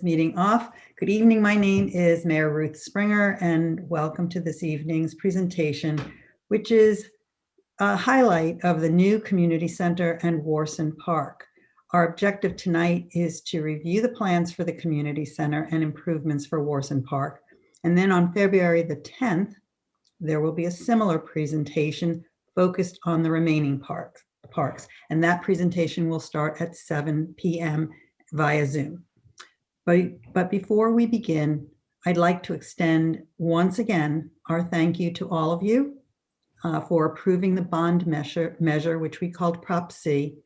Meeting off. Good evening. My name is Mayor Ruth Springer, and welcome to this evening's presentation, which is a highlight of the new community center and Warson Park. Our objective tonight is to review the plans for the community center and improvements for Warson Park. And then on February the 10th, there will be a similar presentation focused on the remaining parks. And that presentation will start at 7 p.m. via Zoom. But before we begin, I'd like to extend once again our thank you to all of you for approving the bond measure, which we called Prop C,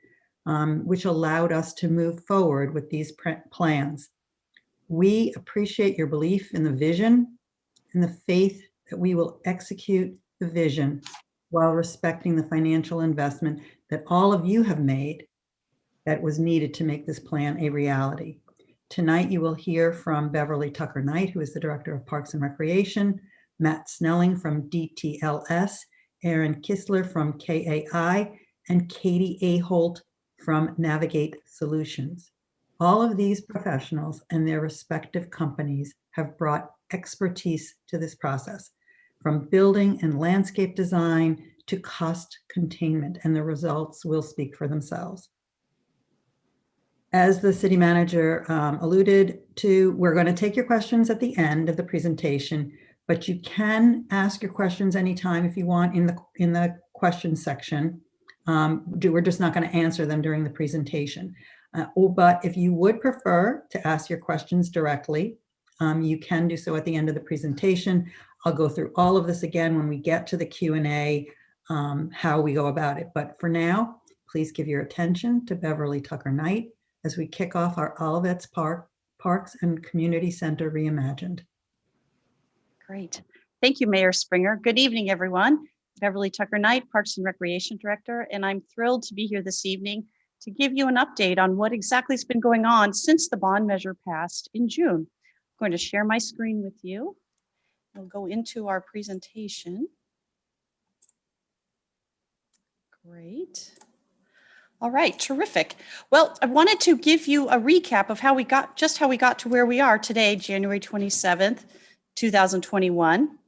which allowed us to move forward with these plans. We appreciate your belief in the vision and the faith that we will execute the vision while respecting the financial investment that all of you have made that was needed to make this plan a reality. Tonight, you will hear from Beverly Tucker Knight, who is the Director of Parks and Recreation, Matt Snelling from DTLS, Aaron Kistler from KAI, and Katie Aholt from Navigate Solutions. All of these professionals and their respective companies have brought expertise to this process, from building and landscape design to cost containment, and the results will speak for themselves. As the city manager alluded to, we're going to take your questions at the end of the presentation, but you can ask your questions anytime if you want in the question section. We're just not going to answer them during the presentation. But if you would prefer to ask your questions directly, you can do so at the end of the presentation. I'll go through all of this again when we get to the Q&A, how we go about it. But for now, please give your attention to Beverly Tucker Knight as we kick off our Olivet's Parks and Community Center Reimagined. Great. Thank you, Mayor Springer. Good evening, everyone. Beverly Tucker Knight, Parks and Recreation Director, and I'm thrilled to be here this evening to give you an update on what exactly has been going on since the bond measure passed in June. I'm going to share my screen with you. We'll go into our presentation. Great. All right, terrific. Well, I wanted to give you a recap of how we got to where we are today, January 27th, 2021.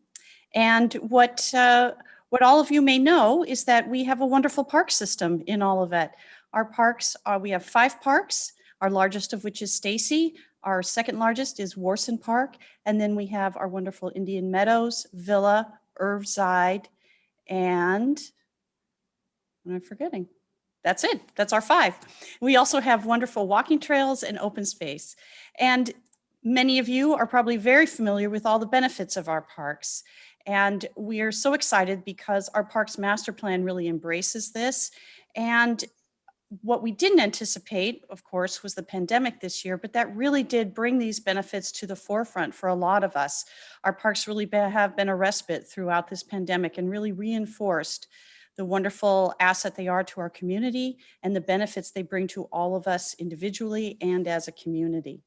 And what all of you may know is that we have a wonderful park system in Olivet. Our parks we have 5 parks, our largest of which is Stacy. Our second largest is Warson Park. And then we have our wonderful Indian Meadows, Villa, Irvside, and what am I forgetting? That's it. That's our 5. We also have wonderful walking trails and open space. And many of you are probably very familiar with all the benefits of our parks. And we are so excited because our Parks Master Plan really embraces this. And what we didn't anticipate, of course, was the pandemic this year, but that really did bring these benefits to the forefront for a lot of us. Our parks really have been a respite throughout this pandemic and really reinforced the wonderful asset they are to our community and the benefits they bring to all of us individually and as a community.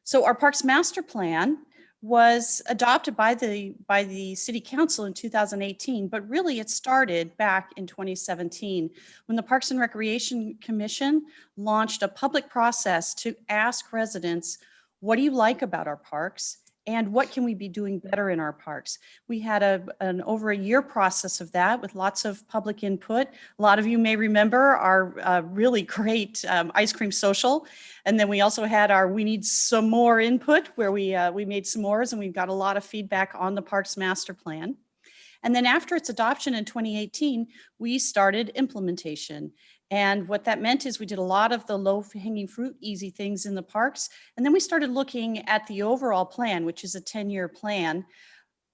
So our Parks Master Plan was adopted by the City Council in 2018, but really it started back in 2017 when the Parks and Recreation Commission launched a public process to ask residents, what do you like about our parks? And what can we be doing better in our parks? We had an over a year process of that with lots of public input. A lot of you may remember our really great ice cream social. And then we also had our We Need Some More input where we made s'mores and we got a lot of feedback on the Parks Master Plan. And then after its adoption in 2018, we started implementation. And what that meant is we did a lot of the low-hanging fruit, easy things in the parks. And then we started looking at the overall plan, which is a 10-year plan.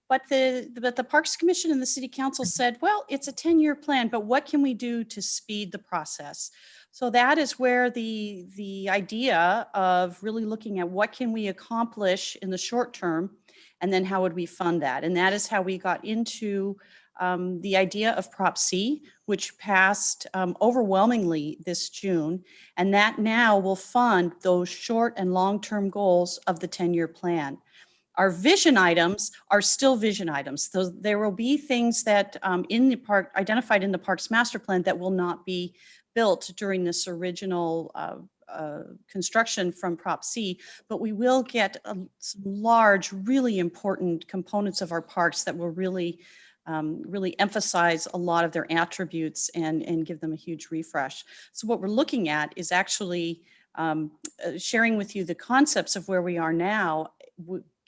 But the Parks Commission and the City Council said, well, it's a 10-year plan, but what can we do to speed the process? So that is where the idea of really looking at what can we accomplish in the short term, and then how would we fund that? And that is how we got into the idea of Prop C, which passed overwhelmingly this June, and that now will fund those short and long-term goals of the 10-year plan. Our vision items are still vision items. So there will be things that in the park identified in the Parks Master Plan that will not be built during this original construction from Prop C, but we will get some large, really important components of our parks that will really emphasize a lot of their attributes and give them a huge refresh. So what we're looking at is actually sharing with you the concepts of where we are now,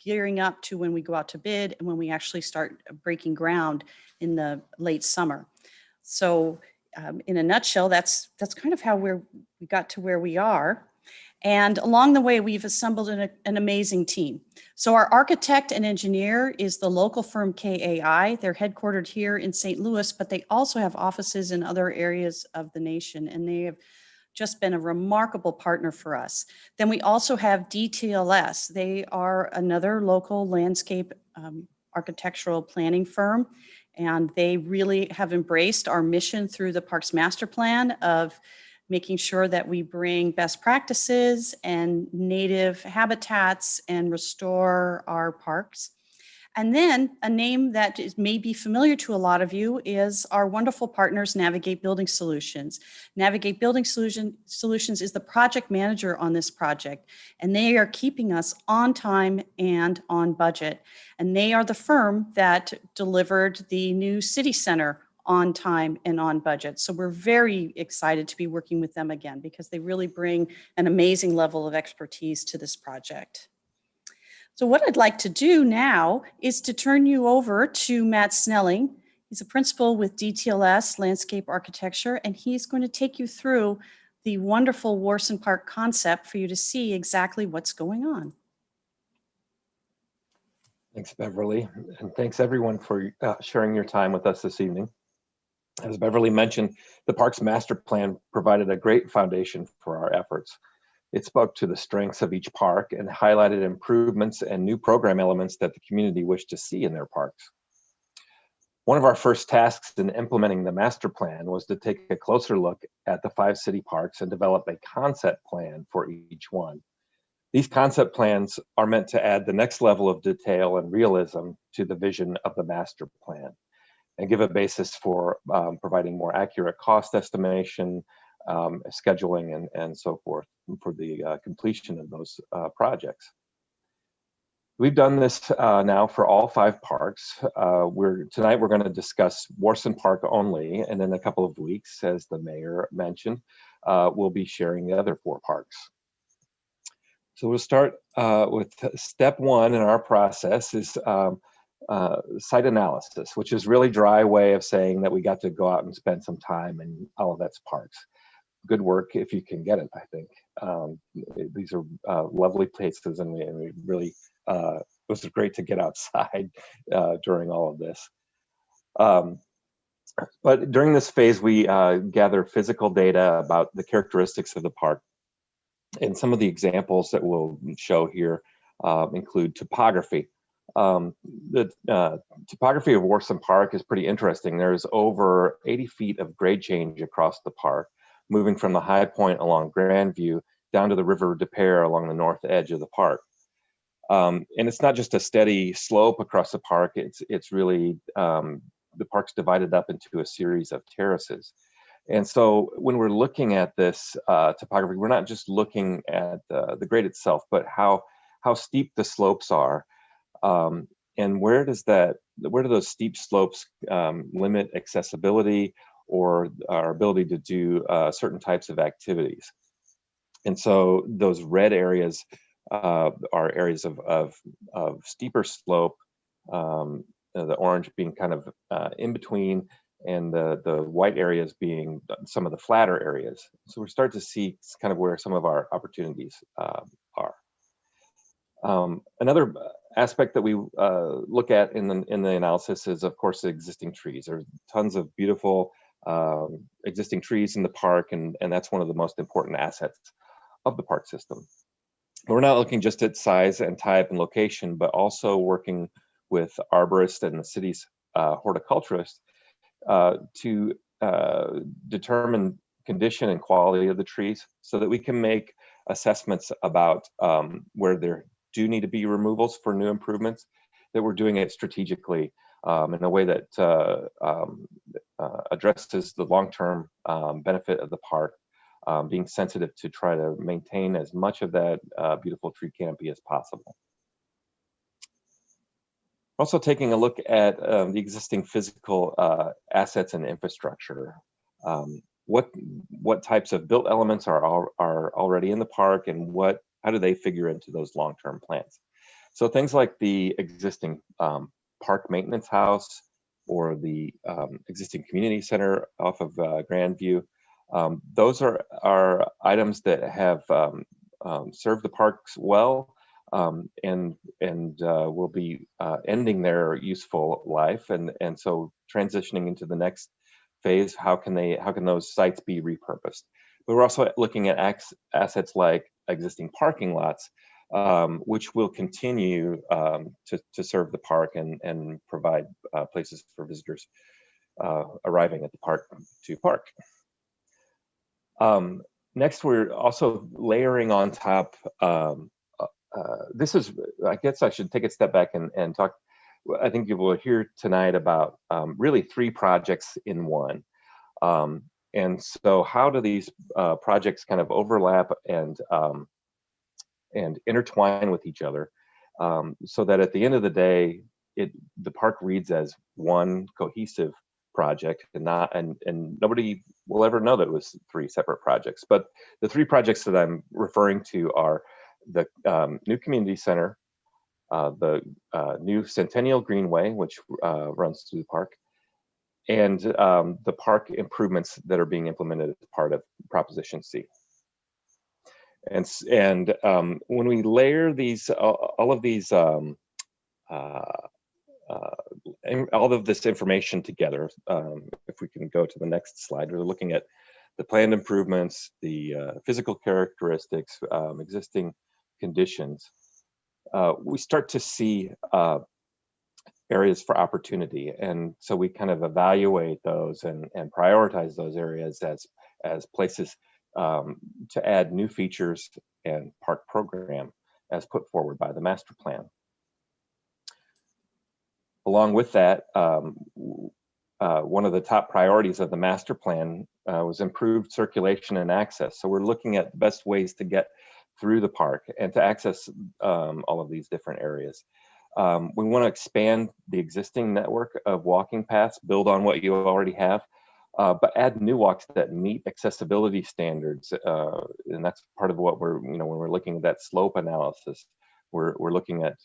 gearing up to when we go out to bid and when we actually start breaking ground in the late summer. So in a nutshell, that's kind of how we got to where we are. And along the way, we've assembled an amazing team. So our architect and engineer is the local firm KAI. They're headquartered here in St. Louis, but they also have offices in other areas of the nation, and they have just been a remarkable partner for us. Then we also have DTLS. They are another local landscape architectural planning firm, and they really have embraced our mission through the Parks Master Plan of making sure that we bring best practices and native habitats and restore our parks. And then a name that may be familiar to a lot of you is our wonderful partners, Navigate Building Solutions. Navigate Building Solutions is the project manager on this project, and they are keeping us on time and on budget. And they are the firm that delivered the new city center on time and on budget. So we're very excited to be working with them again because they really bring an amazing level of expertise to this project. So what I'd like to do now is to turn you over to Matt Snelling. He's a principal with DTLS Landscape Architecture, and he's going to take you through the wonderful Warson Park concept for you to see exactly what's going on. Thanks, Beverly, and thanks everyone for sharing your time with us this evening. As Beverly mentioned, the Parks Master Plan provided a great foundation for our efforts. It spoke to the strengths of each park and highlighted improvements and new program elements that the community wished to see in their parks. One of our first tasks in implementing the master plan was to take a closer look at the 5 city parks and develop a concept plan for each one. These concept plans are meant to add the next level of detail and realism to the vision of the master plan and give a basis for providing more accurate cost estimation, scheduling, and so forth for the completion of those projects. We've done this now for all 5 parks. Tonight we're going to discuss Warson Park only, and in a couple of weeks, as the mayor mentioned, we'll be sharing the other 4 parks. So we'll start with step 1 in our process is site analysis, which is really dry way of saying that we got to go out and spend some time in Olivet's parks. Good work if you can get it, I think. These are lovely places, and we really, it was great to get outside during all of this. But during this phase, we gather physical data about the characteristics of the park. And some of the examples that we'll show here include topography. The topography of Warson Park is pretty interesting. There's over 80 feet of grade change across the park, moving from the high point along Grandview down to the River de Pere along the north edge of the park. And it's not just a steady slope across the park, it's really, the park's divided up into a series of terraces. And so when we're looking at this topography, we're not just looking at the grade itself, but how steep the slopes are. And where do those steep slopes limit accessibility or our ability to do certain types of activities? And so those red areas are areas of steeper slope, the orange being kind of in between, and the white areas being some of the flatter areas. So we're starting to see kind of where some of our opportunities are. Another aspect that we look at in the analysis is, of course, the existing trees. There's tons of beautiful existing trees in the park, and that's one of the most important assets of the park system. But we're not looking just at size and type and location, but also working with arborists and the city's horticulturists to determine condition and quality of the trees so that we can make assessments about where there do need to be removals for new improvements, that we're doing it strategically in a way that addresses the long-term benefit of the park being sensitive to try to maintain as much of that beautiful tree canopy as possible. Also taking a look at the existing physical assets and infrastructure. What types of built elements are already in the park, and how do they figure into those long-term plans? So things like the existing park maintenance house or the existing community center off of Grandview, those are items that have served the parks well, and will be ending their useful life, and so transitioning into the next phase, how can those sites be repurposed? But we're also looking at assets like existing parking lots, which will continue to serve the park and provide places for visitors arriving at the park to park. Next, we're also layering on top. This is, I guess I should take a step back and talk. I think you will hear tonight about really 3 projects in one. And so how do these projects kind of overlap and intertwine with each other, so that at the end of the day, the park reads as one cohesive project, and nobody will ever know that it was 3 separate projects. But the 3 projects that I'm referring to are the new community center, the new Centennial Greenway, which runs through the park, and the park improvements that are being implemented as part of Proposition C. And when we layer these, all of this information together, if we can go to the next slide, we're looking at the planned improvements, the physical characteristics, existing conditions. We start to see areas for opportunity, and so we kind of evaluate those and prioritize those areas as places to add new features and park program as put forward by the master plan. Along with that, one of the top priorities of the master plan was improved circulation and access. So we're looking at the best ways to get through the park and to access all of these different areas. We want to expand the existing network of walking paths, build on what you already have, but add new walks that meet accessibility standards. And that's part of what when we're looking at that slope analysis, we're looking at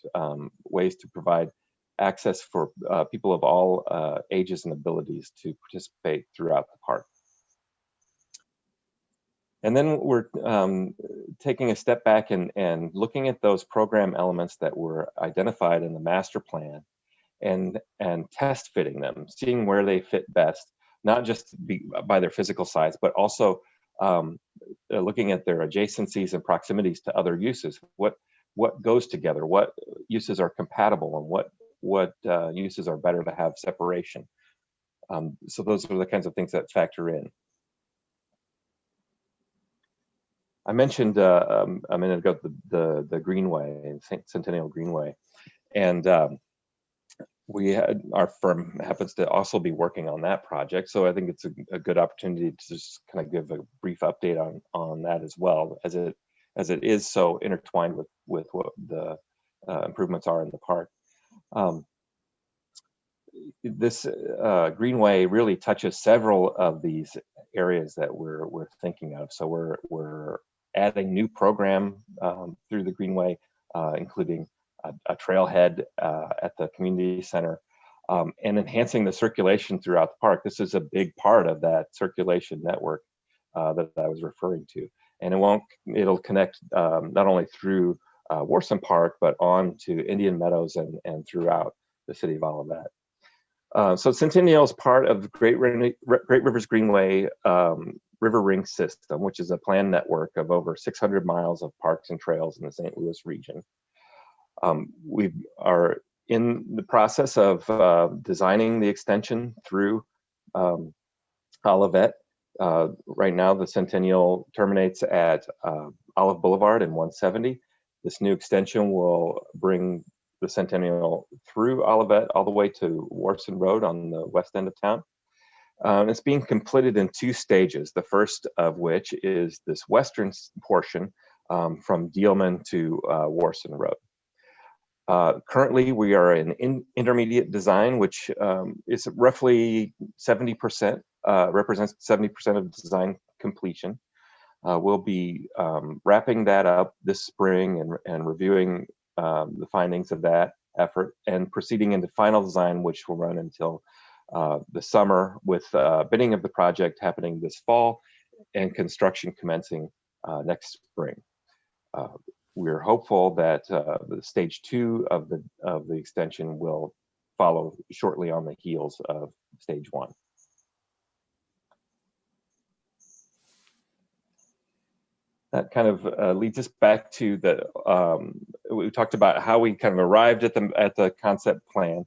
ways to provide access for people of all ages and abilities to participate throughout the park. And then we're taking a step back and looking at those program elements that were identified in the master plan and test fitting them, seeing where they fit best, not just by their physical size, but also looking at their adjacencies and proximities to other uses. What goes together? What uses are compatible, and what uses are better to have separation? So those are the kinds of things that factor in. I mentioned a minute ago the Greenway, Centennial Greenway, and our firm happens to also be working on that project. So I think it's a good opportunity to just kind of give a brief update on that as well, as it is so intertwined with what the improvements are in the park. This Greenway really touches several of these areas that we're thinking of. So we're adding new program through the Greenway, including a trailhead at the community center, and enhancing the circulation throughout the park. This is a big part of that circulation network that I was referring to. And it'll connect not only through Warson Park, but on to Indian Meadows and throughout the city of Olivet. So Centennial is part of the Great Rivers Greenway River Ring system, which is a planned network of over 600 miles of parks and trails in the St. Louis region. We are in the process of designing the extension through Olivet. Right now, the Centennial terminates at Olive Boulevard and 170. This new extension will bring the Centennial through Olivet all the way to Warson Road on the west end of town. It's being completed in 2 stages, the first of which is this western portion from Dealman to Warson Road. Currently, we are in intermediate design, which is roughly 70%, represents 70% of design completion. We'll be wrapping that up this spring and reviewing the findings of that effort and proceeding into final design, which will run until the summer, with bidding of the project happening this fall and construction commencing next spring. We're hopeful that the stage 2 of the extension will follow shortly on the heels of stage 1. That kind of leads us back to we talked about how we kind of arrived at the concept plan.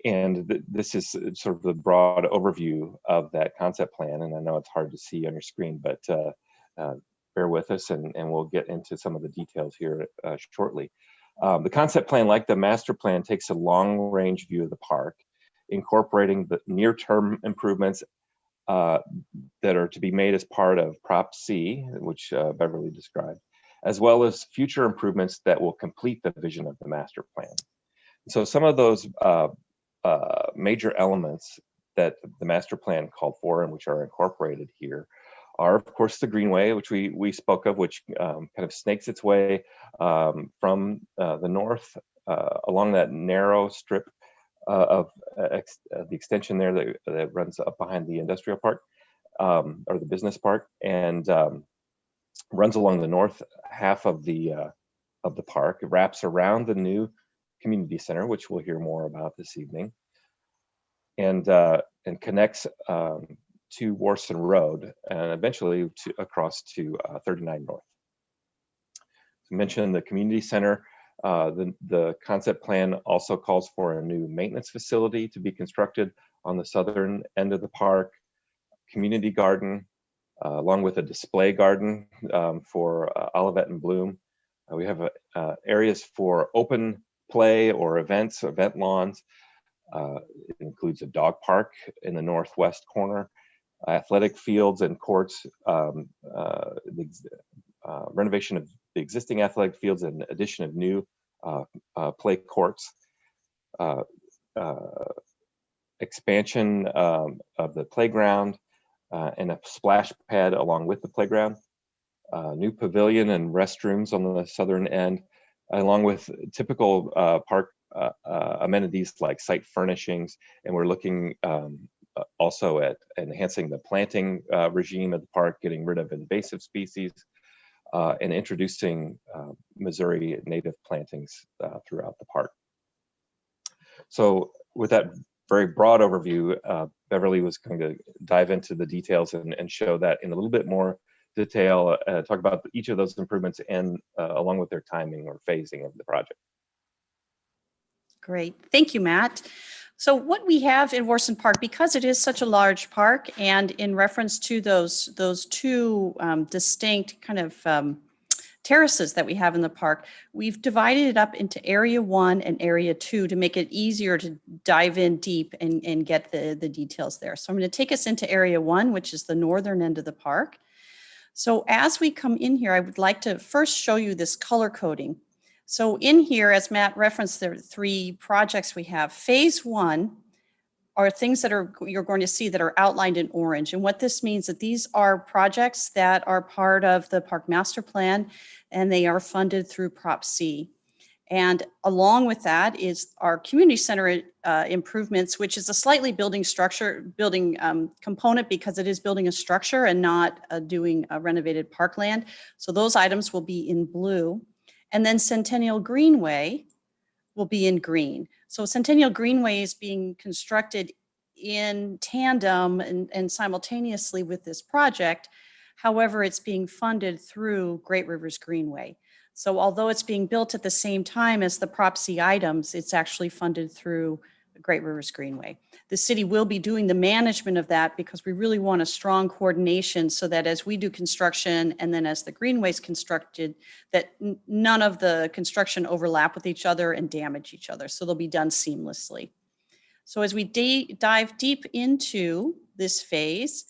This is sort of the broad overview of that concept plan. And I know it's hard to see on your screen, but bear with us and we'll get into some of the details here shortly. The concept plan, like the master plan, takes a long-range view of the park, incorporating the near-term improvements that are to be made as part of Prop C, which Beverly described, as well as future improvements that will complete the vision of the master plan. So some of those major elements that the master plan called for and which are incorporated here are, of course, the greenway, which we spoke of, which kind of snakes its way from the north along that narrow strip of the extension there that runs up behind the industrial park or the business park, and runs along the north half of the park. It wraps around the new community center, which we'll hear more about this evening, and connects to Warson Road and eventually across to 39 North. To mention the community center, the concept plan also calls for a new maintenance facility to be constructed on the southern end of the park, community garden, along with a display garden for Olivet and Bloom. We have areas for open play or event lawns. It includes a dog park in the northwest corner, athletic fields and courts, renovation of the existing athletic fields and addition of new play courts, expansion of the playground and a splash pad along with the playground, new pavilion and restrooms on the southern end, along with typical park amenities like site furnishings. And we're looking also at enhancing the planting regime of the park, getting rid of invasive species, and introducing Missouri native plantings throughout the park. So with that very broad overview, Beverly was going to dive into the details and show that in a little bit more detail, talk about each of those improvements and along with their timing or phasing of the project. Great. Thank you, Matt. So what we have in Warson Park, because it is such a large park, and in reference to those two distinct kind of terraces that we have in the park, we've divided it up into Area 1 and Area 2 to make it easier to dive in deep and get the details there. So I'm going to take us into Area 1, which is the northern end of the park. So as we come in here, I would like to first show you this color coding. So in here, as Matt referenced, there are 3 projects we have. Phase 1 are things that you're going to see that are outlined in orange. And what this means that these are projects that are part of the Park Master Plan, and they are funded through Prop C. And along with that is our community center improvements, which is a slightly building component because it is building a structure and not doing a renovated parkland. So those items will be in blue. And then Centennial Greenway will be in green. So Centennial Greenway is being constructed in tandem and simultaneously with this project. However, it's being funded through Great Rivers Greenway. So although it's being built at the same time as the Prop C items, it's actually funded through Great Rivers Greenway. The city will be doing the management of that because we really want a strong coordination so that as we do construction and then as the greenway's constructed, that none of the construction overlap with each other and damage each other. So they'll be done seamlessly. So as we dive deep into this phase,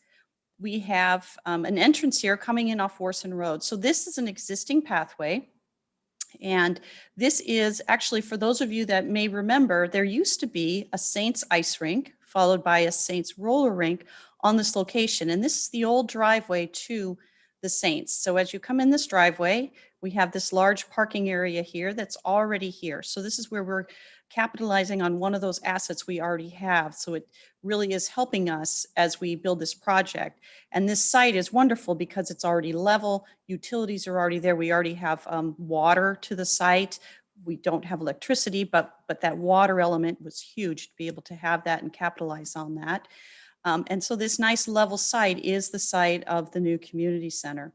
we have an entrance here coming in off Warson Road. So this is an existing pathway. And this is actually, for those of you that may remember, there used to be a Saints ice rink followed by a Saints roller rink on this location. And this is the old driveway to the Saints. So as you come in this driveway, we have this large parking area here that's already here. So this is where we're capitalizing on one of those assets we already have. So it really is helping us as we build this project. And this site is wonderful because it's already level, utilities are already there. We already have water to the site. We don't have electricity, but that water element was huge to be able to have that and capitalize on that. And so this nice level site is the site of the new community center.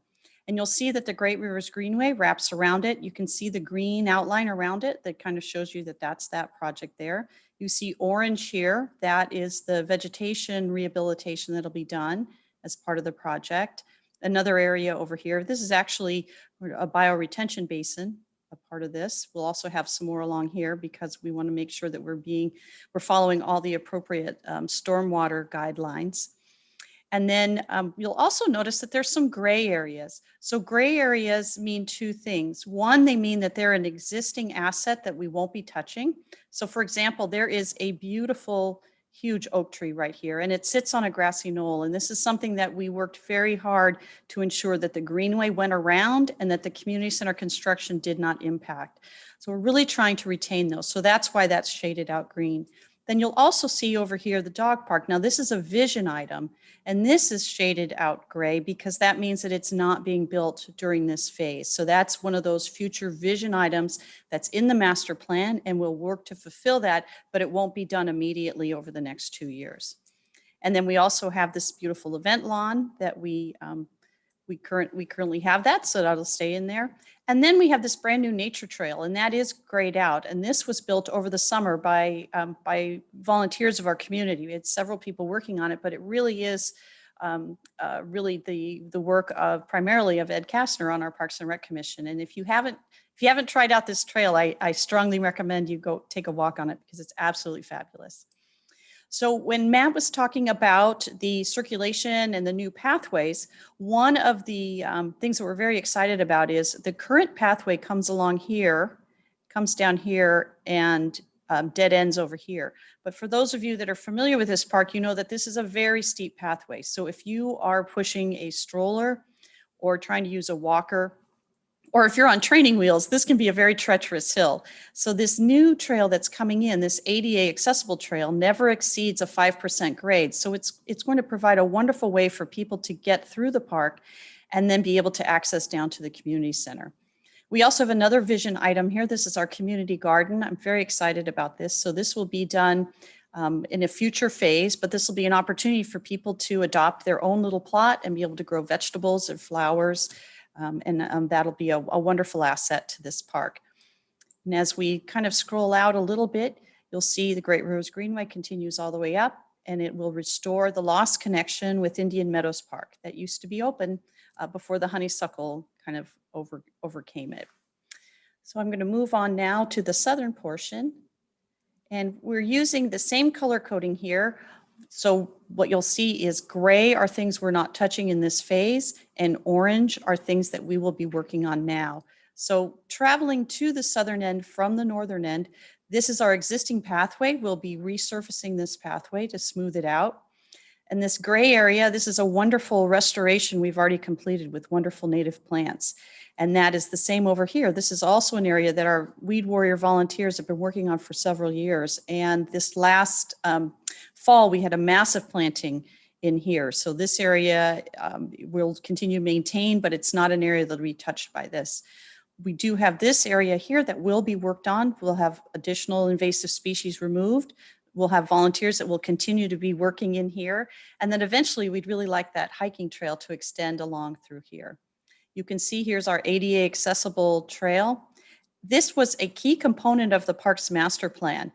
And you'll see that the Great Rivers Greenway wraps around it. You can see the green outline around it that kind of shows you that that's that project there. You see orange here, that is the vegetation rehabilitation that'll be done as part of the project. Another area over here, this is actually a bioretention basin, a part of this. We'll also have some more along here because we want to make sure that we're following all the appropriate stormwater guidelines. And then you'll also notice that there's some gray areas. So gray areas mean two things. One, they mean that they're an existing asset that we won't be touching. So for example, there is a beautiful, huge oak tree right here, and it sits on a grassy knoll. And this is something that we worked very hard to ensure that the greenway went around and that the community center construction did not impact. So we're really trying to retain those. So that's why that's shaded out green. Then you'll also see over here the dog park. Now this is a vision item, and this is shaded out gray because that means that it's not being built during this phase. So that's one of those future vision items that's in the master plan, and we'll work to fulfill that, but it won't be done immediately over the next 2 years. And then we also have this beautiful event lawn that we currently have that, so that'll stay in there. And then we have this brand new nature trail, and that is grayed out. And this was built over the summer by volunteers of our community. We had several people working on it, but it really is really the work of primarily of Ed Kastner on our Parks and Rec Commission. And if you haven't tried out this trail, I strongly recommend you go take a walk on it because it's absolutely fabulous. So when Matt was talking about the circulation and the new pathways, one of the things that we're very excited about is the current pathway comes along here, comes down here, and dead ends over here. But for those of you that are familiar with this park, you know that this is a very steep pathway. So if you are pushing a stroller or trying to use a walker, or if you're on training wheels, this can be a very treacherous hill. So this new trail that's coming in, this ADA accessible trail, never exceeds a 5% grade. So it's going to provide a wonderful way for people to get through the park and then be able to access down to the community center. We also have another vision item here. This is our community garden. I'm very excited about this. So this will be done in a future phase, but this will be an opportunity for people to adopt their own little plot and be able to grow vegetables and flowers. And that'll be a wonderful asset to this park. And as we kind of scroll out a little bit, you'll see the Great Rivers Greenway continues all the way up, and it will restore the lost connection with Indian Meadows Park that used to be open before the honeysuckle kind of overcame it. So I'm going to move on now to the southern portion, and we're using the same color coding here. So what you'll see is gray are things we're not touching in this phase, and orange are things that we will be working on now. So traveling to the southern end from the northern end, this is our existing pathway. We'll be resurfacing this pathway to smooth it out. And this gray area, this is a wonderful restoration we've already completed with wonderful native plants. And that is the same over here. This is also an area that our Weed Warrior volunteers have been working on for several years. And this last fall, we had a massive planting in here. So this area will continue to maintain, but it's not an area that will be touched by this. We do have this area here that will be worked on. We'll have additional invasive species removed. We'll have volunteers that will continue to be working in here. And then eventually we'd really like that hiking trail to extend along through here. You can see here's our ADA accessible trail. This was a key component of the park's master plan.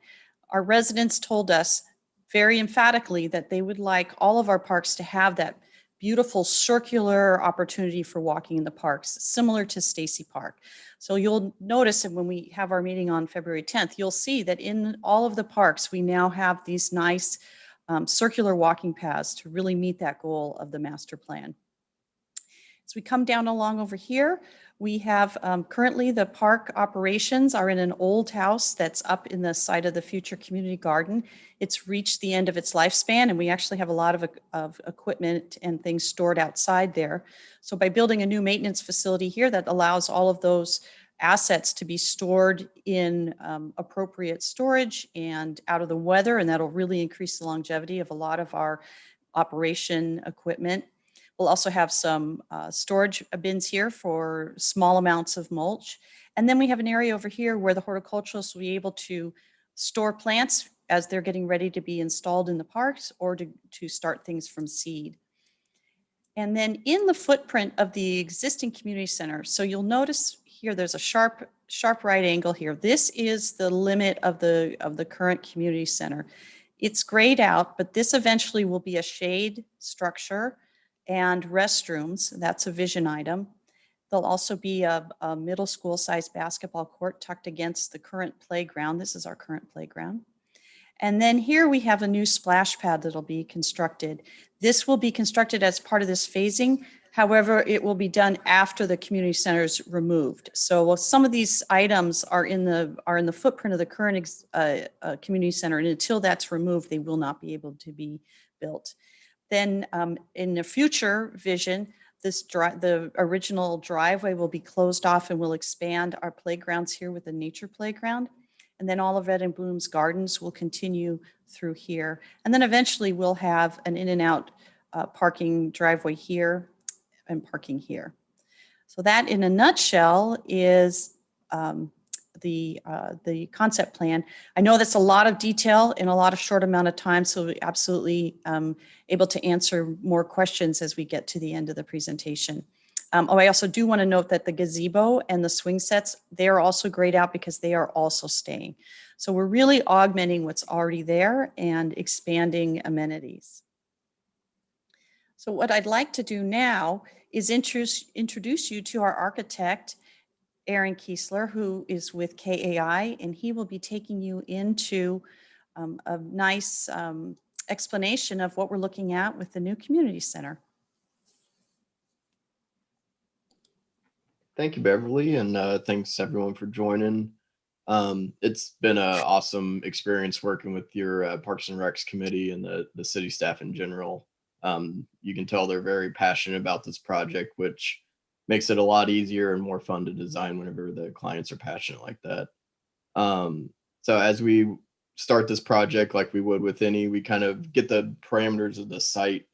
Our residents told us very emphatically that they would like all of our parks to have that beautiful circular opportunity for walking in the parks, similar to Stacy Park. So you'll notice that when we have our meeting on February 10th, you'll see that in all of the parks, we now have these nice circular walking paths to really meet that goal of the master plan. As we come down along over here, we have currently the park operations are in an old house that's up in the site of the future community garden. It's reached the end of its lifespan, and we actually have a lot of equipment and things stored outside there. So by building a new maintenance facility here that allows all of those assets to be stored in appropriate storage and out of the weather, and that'll really increase the longevity of a lot of our operation equipment. We'll also have some storage bins here for small amounts of mulch. And then we have an area over here where the horticulturalists will be able to store plants as they're getting ready to be installed in the parks or to start things from seed. And then in the footprint of the existing community center, so you'll notice here there's a sharp right angle here. This is the limit of the current community center. It's grayed out, but this eventually will be a shade structure and restrooms. That's a vision item. There'll also be a middle school sized basketball court tucked against the current playground. This is our current playground. And then here we have a new splash pad that'll be constructed. This will be constructed as part of this phasing. However, it will be done after the community center is removed. So some of these items are in the footprint of the current community center, and until that's removed, they will not be able to be built. Then in the future vision, the original driveway will be closed off and we'll expand our playgrounds here with a nature playground. And then all of Red and Bloom's gardens will continue through here. And then eventually we'll have an in and out parking driveway here and parking here. So that in a nutshell is the concept plan. I know that's a lot of detail in a lot of short amount of time, so we're absolutely able to answer more questions as we get to the end of the presentation. I also do want to note that the gazebo and the swing sets, they are also grayed out because they are also staying. So we're really augmenting what's already there and expanding amenities. So what I'd like to do now is introduce you to our architect, Aaron Kiesler, who is with KAI, and he will be taking you into a nice explanation of what we're looking at with the new community center. Thank you, Beverly, and thanks everyone for joining. It's been an awesome experience working with your Parks and Recs committee and the city staff in general. You can tell they're very passionate about this project, which makes it a lot easier and more fun to design whenever the clients are passionate like that. So as we start this project, like we would with any, we kind of get the parameters of the site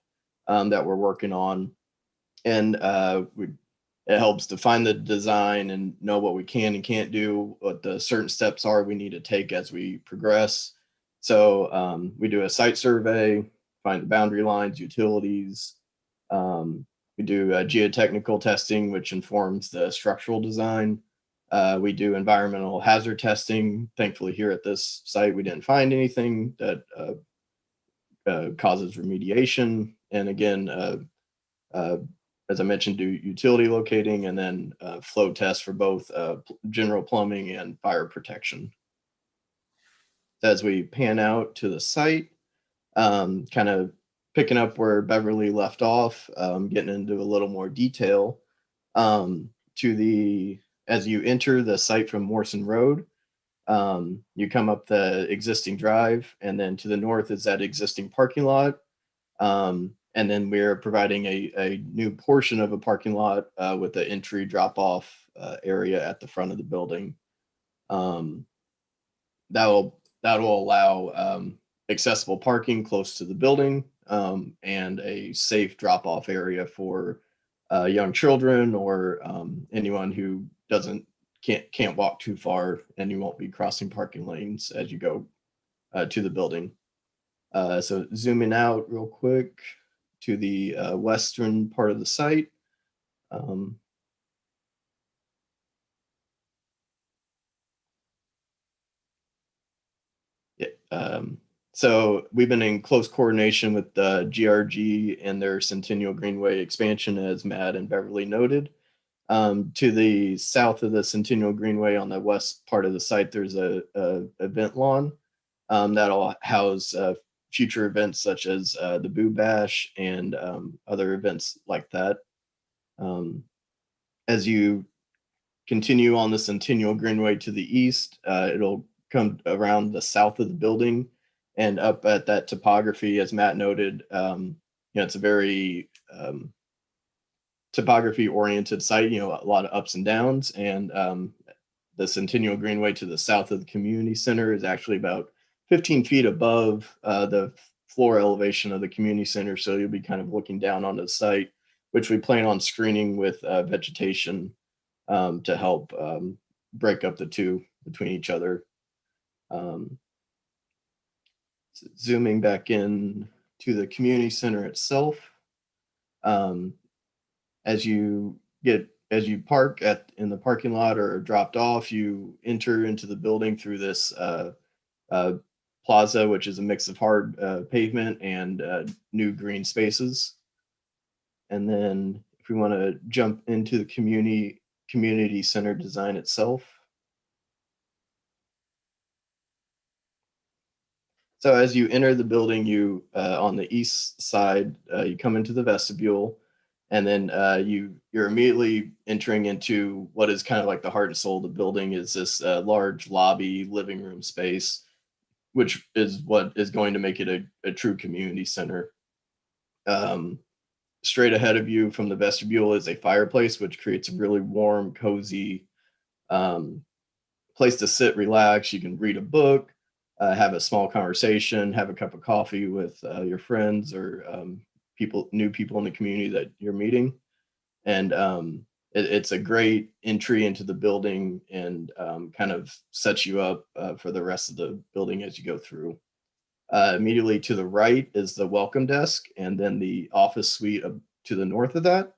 that we're working on, and it helps define the design and know what we can and can't do, what the certain steps are we need to take as we progress. So we do a site survey, find the boundary lines, utilities. We do geotechnical testing, which informs the structural design. We do environmental hazard testing. Thankfully, here at this site, we didn't find anything that causes remediation. And again, as I mentioned, do utility locating and then flow tests for both general plumbing and fire protection. As we pan out to the site, kind of picking up where Beverly left off, getting into a little more detail. As you enter the site from Warson Road, you come up the existing drive, and then to the north is that existing parking lot. And then we're providing a new portion of a parking lot with the entry drop-off area at the front of the building. That'll allow accessible parking close to the building and a safe drop-off area for young children or anyone who can't walk too far, and you won't be crossing parking lanes as you go to the building. So zooming out real quick to the western part of the site. So we've been in close coordination with the GRG and their Centennial Greenway expansion, as Matt and Beverly noted. To the south of the Centennial Greenway on the west part of the site, there's a event lawn that'll house future events such as the Boo Bash and other events like that. As you continue on the Centennial Greenway to the east, it'll come around the south of the building and up at that topography, as Matt noted. It's a very topography oriented site, a lot of ups and downs. And the Centennial Greenway to the south of the community center is actually about 15 feet above the floor elevation of the community center. So you'll be kind of looking down onto the site, which we plan on screening with vegetation to help break up the two between each other. Zooming back in to the community center itself. As you park in the parking lot or dropped off, you enter into the building through this plaza, which is a mix of hard pavement and new green spaces. And then if we want to jump into the community center design itself. So as you enter the building, you on the east side, you come into the vestibule, and then you're immediately entering into what is kind of like the heart and soul of the building, is this large lobby living room space, which is what is going to make it a true community center. Straight ahead of you from the vestibule is a fireplace, which creates a really warm, cozy place to sit, relax. You can read a book, have a small conversation, have a cup of coffee with your friends or new people in the community that you're meeting. And it's a great entry into the building and kind of sets you up for the rest of the building as you go through. Immediately to the right is the welcome desk, and then the office suite to the north of that.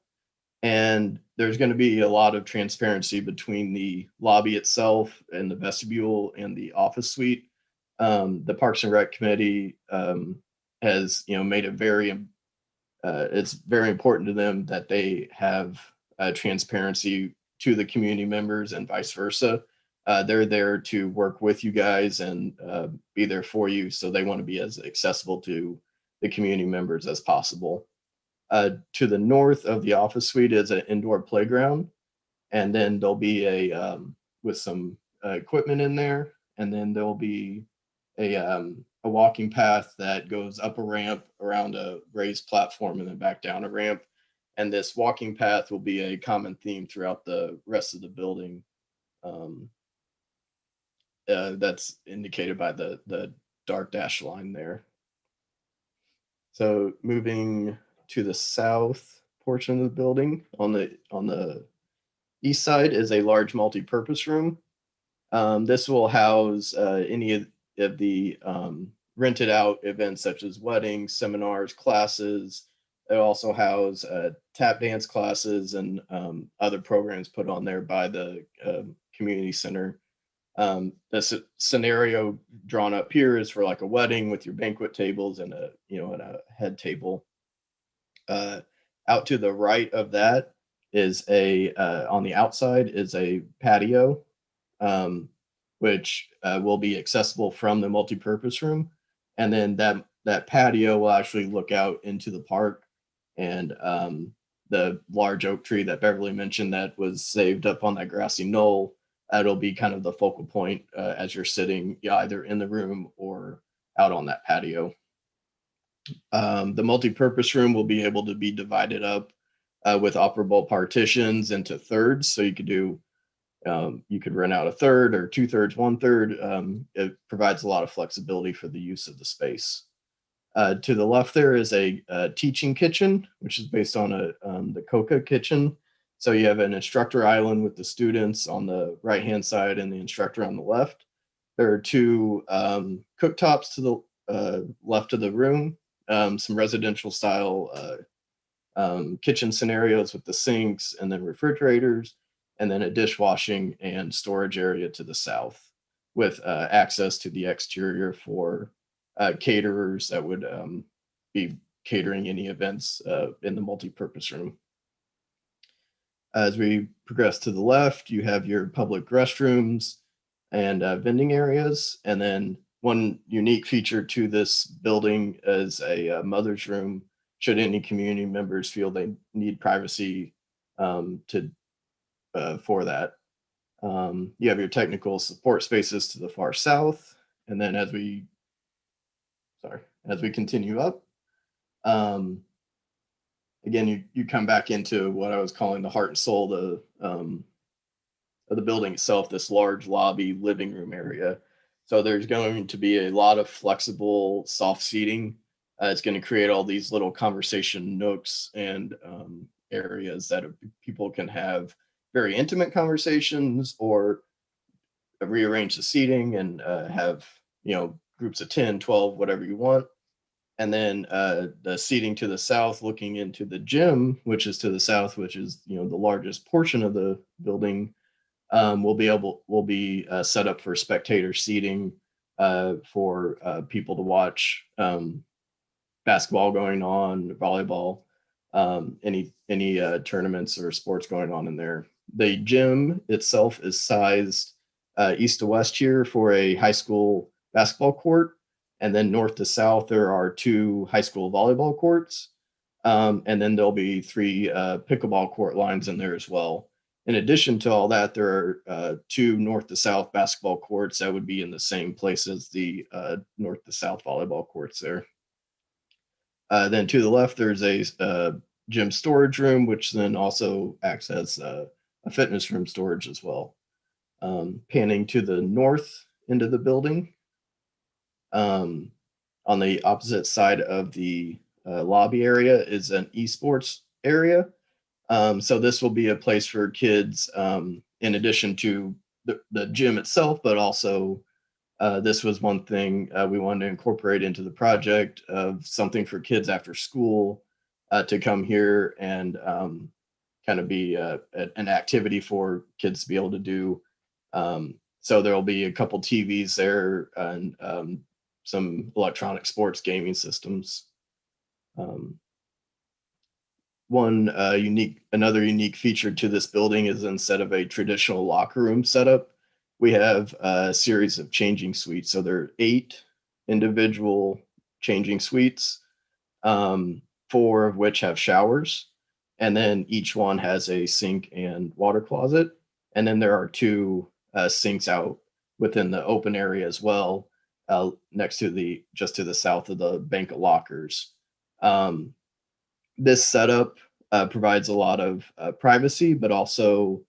And there's going to be a lot of transparency between the lobby itself and the vestibule and the office suite. The Parks and Rec Committee has, made it it's very important to them that they have transparency to the community members and vice versa. They're there to work with you guys and be there for you. So they want to be as accessible to the community members as possible. To the north of the office suite is an indoor playground. And then there'll be with some equipment in there. And then there'll be a walking path that goes up a ramp around a raised platform and then back down a ramp. And this walking path will be a common theme throughout the rest of the building. That's indicated by the dark dash line there. So moving to the south portion of the building, on the east side is a large multi-purpose room. This will house any of the rented out events such as weddings, seminars, classes. It also house tap dance classes and other programs put on there by the community center. The scenario drawn up here is for like a wedding with your banquet tables and a head table. Out to the right of that is on the outside is a patio, which will be accessible from the multipurpose room. And then that patio will actually look out into the park, and the large oak tree that Beverly mentioned that was saved up on that grassy knoll, that'll be kind of the focal point as you're sitting either in the room or out on that patio. The multipurpose room will be able to be divided up with operable partitions into thirds. So you could rent out a third or 2/3, 1/3. It provides a lot of flexibility for the use of the space. To the left there is a teaching kitchen, which is based on the Coca kitchen. So you have an instructor island with the students on the right-hand side and the instructor on the left. There are two cooktops to the left of the room, some residential style kitchen scenarios with the sinks and then refrigerators, and then a dishwashing and storage area to the south with access to the exterior for caterers that would be catering any events in the multi-purpose room. As we progress to the left, you have your public restrooms and vending areas. And then one unique feature to this building is a mother's room, should any community members feel they need privacy for that. You have your technical support spaces to the far south. And then as we continue up, again, you come back into what I was calling the heart and soul of the building itself, this large lobby living room area. So there's going to be a lot of flexible soft seating. It's going to create all these little conversation nooks and areas that people can have very intimate conversations, or rearrange the seating and have, groups of 10, 12, whatever you want. And then the seating to the south, looking into the gym, which is to the south, which is the largest portion of the building, will be set up for spectator seating for people to watch basketball going on, volleyball, any tournaments or sports going on in there. The gym itself is sized east to west here for a high school basketball court. And then north to south, there are 2 high school volleyball courts. And then there'll be 3 pickleball court lines in there as well. In addition to all that, there are 2 north to south basketball courts that would be in the same place as the north to south volleyball courts there. Then to the left, there's a gym storage room, which then also acts as a fitness room storage as well. Panning to the north into the building, on the opposite side of the lobby area is an esports area. So this will be a place for kids, in addition to the gym itself, but also this was one thing we wanted to incorporate into the project, of something for kids after school to come here and kind of be an activity for kids to be able to do. So there'll be a couple TVs there and some electronic sports gaming systems. Another unique feature to this building is, instead of a traditional locker room setup, we have a series of changing suites. So there are 8 individual changing suites, 4 of which have showers, and then each one has a sink and water closet. And then there are 2 sinks out within the open area as well, next to just to the south of the bank of lockers. This setup provides a lot of privacy, but also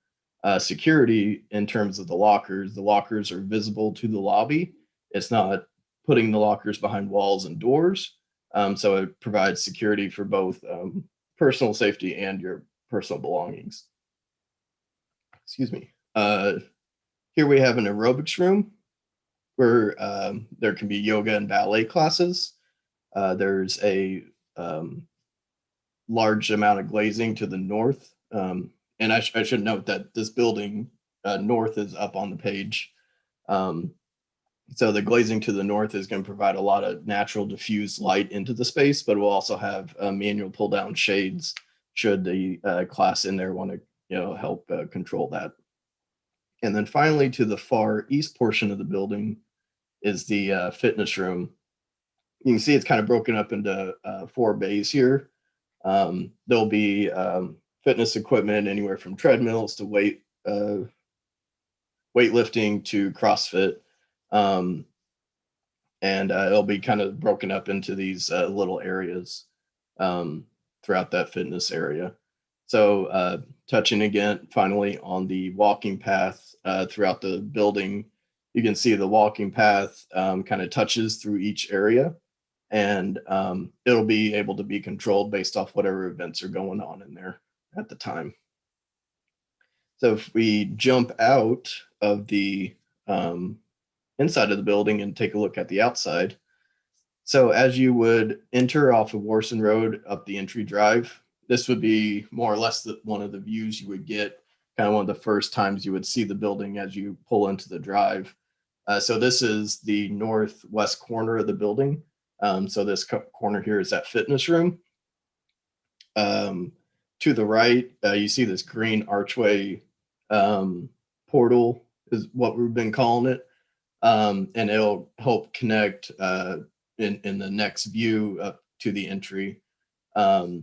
security in terms of the lockers. The lockers are visible to the lobby. It's not putting the lockers behind walls and doors. So it provides security for both personal safety and your personal belongings. Excuse me. Here we have an aerobics room where there can be yoga and ballet classes. There's a large amount of glazing to the north. And I should note that this building north is up on the page. So the glazing to the north is going to provide a lot of natural diffused light into the space, but we'll also have manual pull down shades should the class in there want to help control that. And then finally, to the far east portion of the building is the fitness room. You can see it's kind of broken up into 4 bays here. There'll be fitness equipment anywhere from treadmills to weightlifting to CrossFit. And it'll be kind of broken up into these little areas throughout that fitness area. So touching again, finally, on the walking path throughout the building, you can see the walking path kind of touches through each area. And it'll be able to be controlled based off whatever events are going on in there at the time. So if we jump out of the inside of the building and take a look at the outside. So as you would enter off of Warson Road up the entry drive, this would be more or less one of the views you would get, kind of one of the first times you would see the building as you pull into the drive. So this is the northwest corner of the building. So this corner here is that fitness room. To the right, you see this green archway portal is what we've been calling it. And it'll help connect in the next view up to the entry. But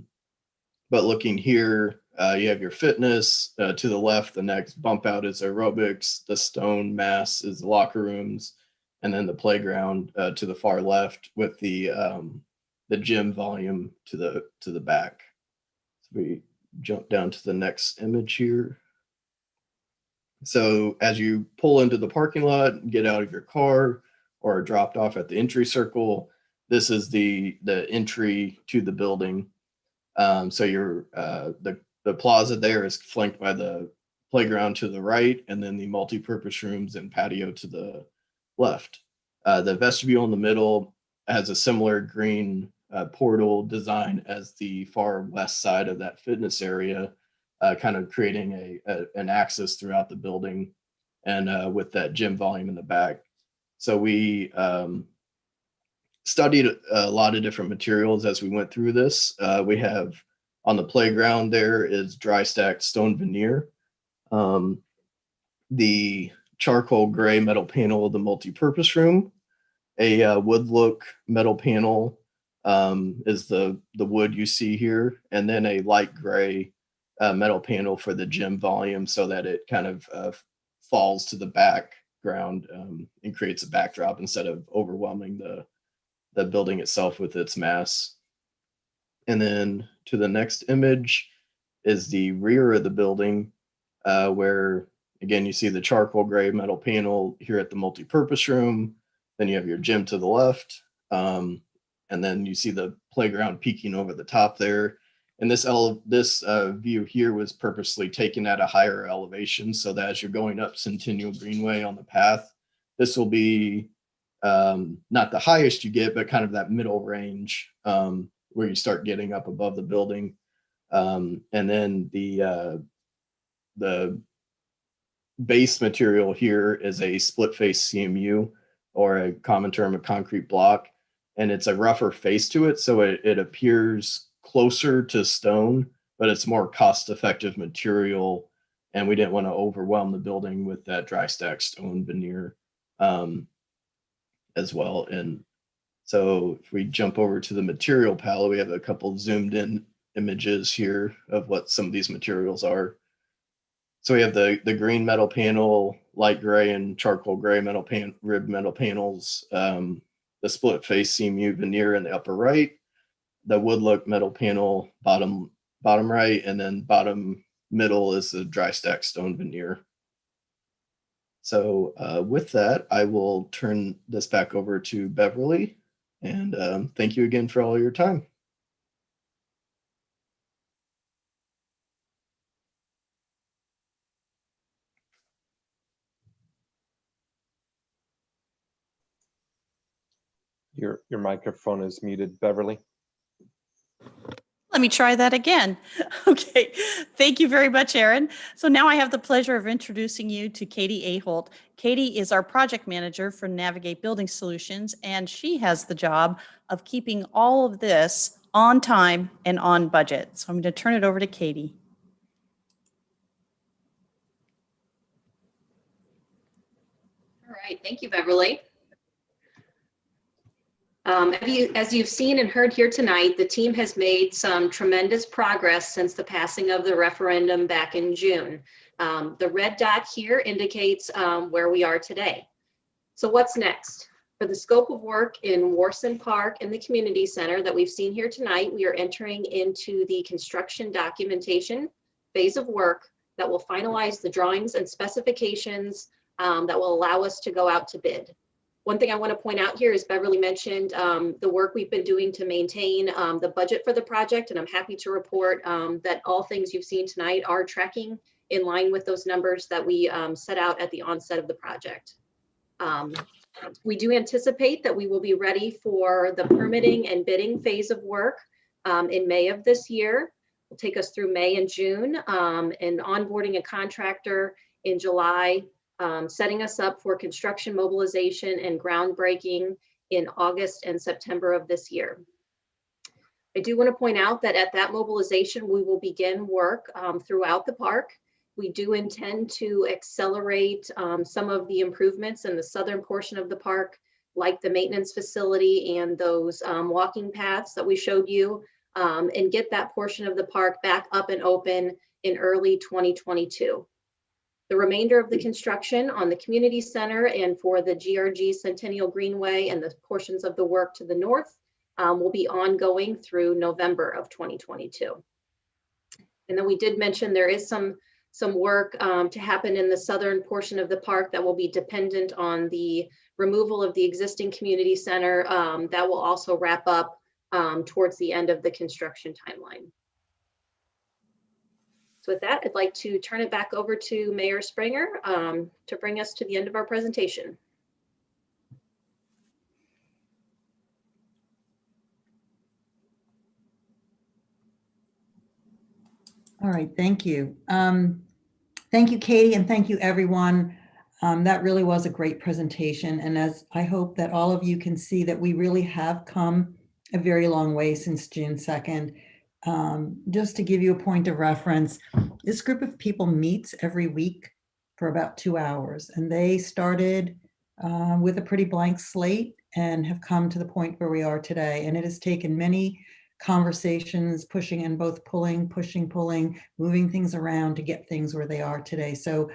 looking here, you have your fitness. To the left, the next bump out is aerobics. The stone mass is the locker rooms, and then the playground to the far left with the gym volume to the back. So we jump down to the next image here. So as you pull into the parking lot, get out of your car, or are dropped off at the entry circle, this is the entry to the building. So your the plaza there is flanked by the playground to the right, and then the multi-purpose rooms and patio to the left. The vestibule in the middle has a similar green portal design as the far west side of that fitness area, kind of creating an axis throughout the building, and with that gym volume in the back. So we studied a lot of different materials as we went through this. We have on the playground there is dry stacked stone veneer. The charcoal gray metal panel of the multi-purpose room, a wood look metal panel is the wood you see here, and then a light gray metal panel for the gym volume so that it kind of falls to the background and creates a backdrop instead of overwhelming the building itself with its mass. And then to the next image is the rear of the building, where again you see the charcoal gray metal panel here at the multi-purpose room. Then you have your gym to the left, and then you see the playground peeking over the top there. And this view here was purposely taken at a higher elevation so that as you're going up Centennial Greenway on the path, this will be not the highest you get, but kind of that middle range where you start getting up above the building. And then the base material here is a split face CMU, or a common term, a concrete block, and it's a rougher face to it, so it appears closer to stone, but it's more cost-effective material, and we didn't want to overwhelm the building with that dry stack stone veneer as well. And so if we jump over to the material palette, we have a couple zoomed in images here of what some of these materials are. So we have the green metal panel, light gray and charcoal gray rib metal panels, the split face CMU veneer in the upper right, the wood look metal panel bottom right, and then bottom middle is the dry stack stone veneer. So with that, I will turn this back over to Beverly, and thank you again for all your time. Your microphone is muted, Beverly. Let me try that again. Okay, thank you very much, Aaron. So now I have the pleasure of introducing you to Katie Aholt. Katie is our project manager for Navigate Building Solutions, and she has the job of keeping all of this on time and on budget. So I'm going to turn it over to Katie. All right, thank you, Beverly. As you've seen and heard here tonight, the team has made some tremendous progress since the passing of the referendum back in June. The red dot here indicates where we are today. So what's next? For the scope of work in Warson Park and the Community Center that we've seen here tonight, we are entering into the construction documentation phase of work that will finalize the drawings and specifications that will allow us to go out to bid. One thing I want to point out here is Beverly mentioned the work we've been doing to maintain the budget for the project, and I'm happy to report that all things you've seen tonight are tracking in line with those numbers that we set out at the onset of the project. We do anticipate that we will be ready for the permitting and bidding phase of work in May of this year. It'll take us through May and June, and onboarding a contractor in July setting us up for construction mobilization and groundbreaking in August and September of this year. I do want to point out that at that mobilization, we will begin work throughout the park. We do intend to accelerate some of the improvements in the southern portion of the park, like the maintenance facility and those walking paths that we showed you, and get that portion of the park back up and open in early 2022. The remainder of the construction on the community center and for the GRG Centennial Greenway and the portions of the work to the north will be ongoing through November of 2022. And then we did mention there is some work to happen in the southern portion of the park that will be dependent on the removal of the existing community center that will also wrap up towards the end of the construction timeline. So with that, I'd like to turn it back over to Mayor Springer to bring us to the end of our presentation. All right, thank you. Thank you, Katie, and thank you, everyone. That really was a great presentation. And as I hope that all of you can see that we really have come a very long way since June 2nd. Just to give you a point of reference, this group of people meets every week for about 2 hours, and they started with a pretty blank slate and have come to the point where we are today. And it has taken many conversations, pushing and both pulling, pushing, pulling, moving things around to get things where they are today. So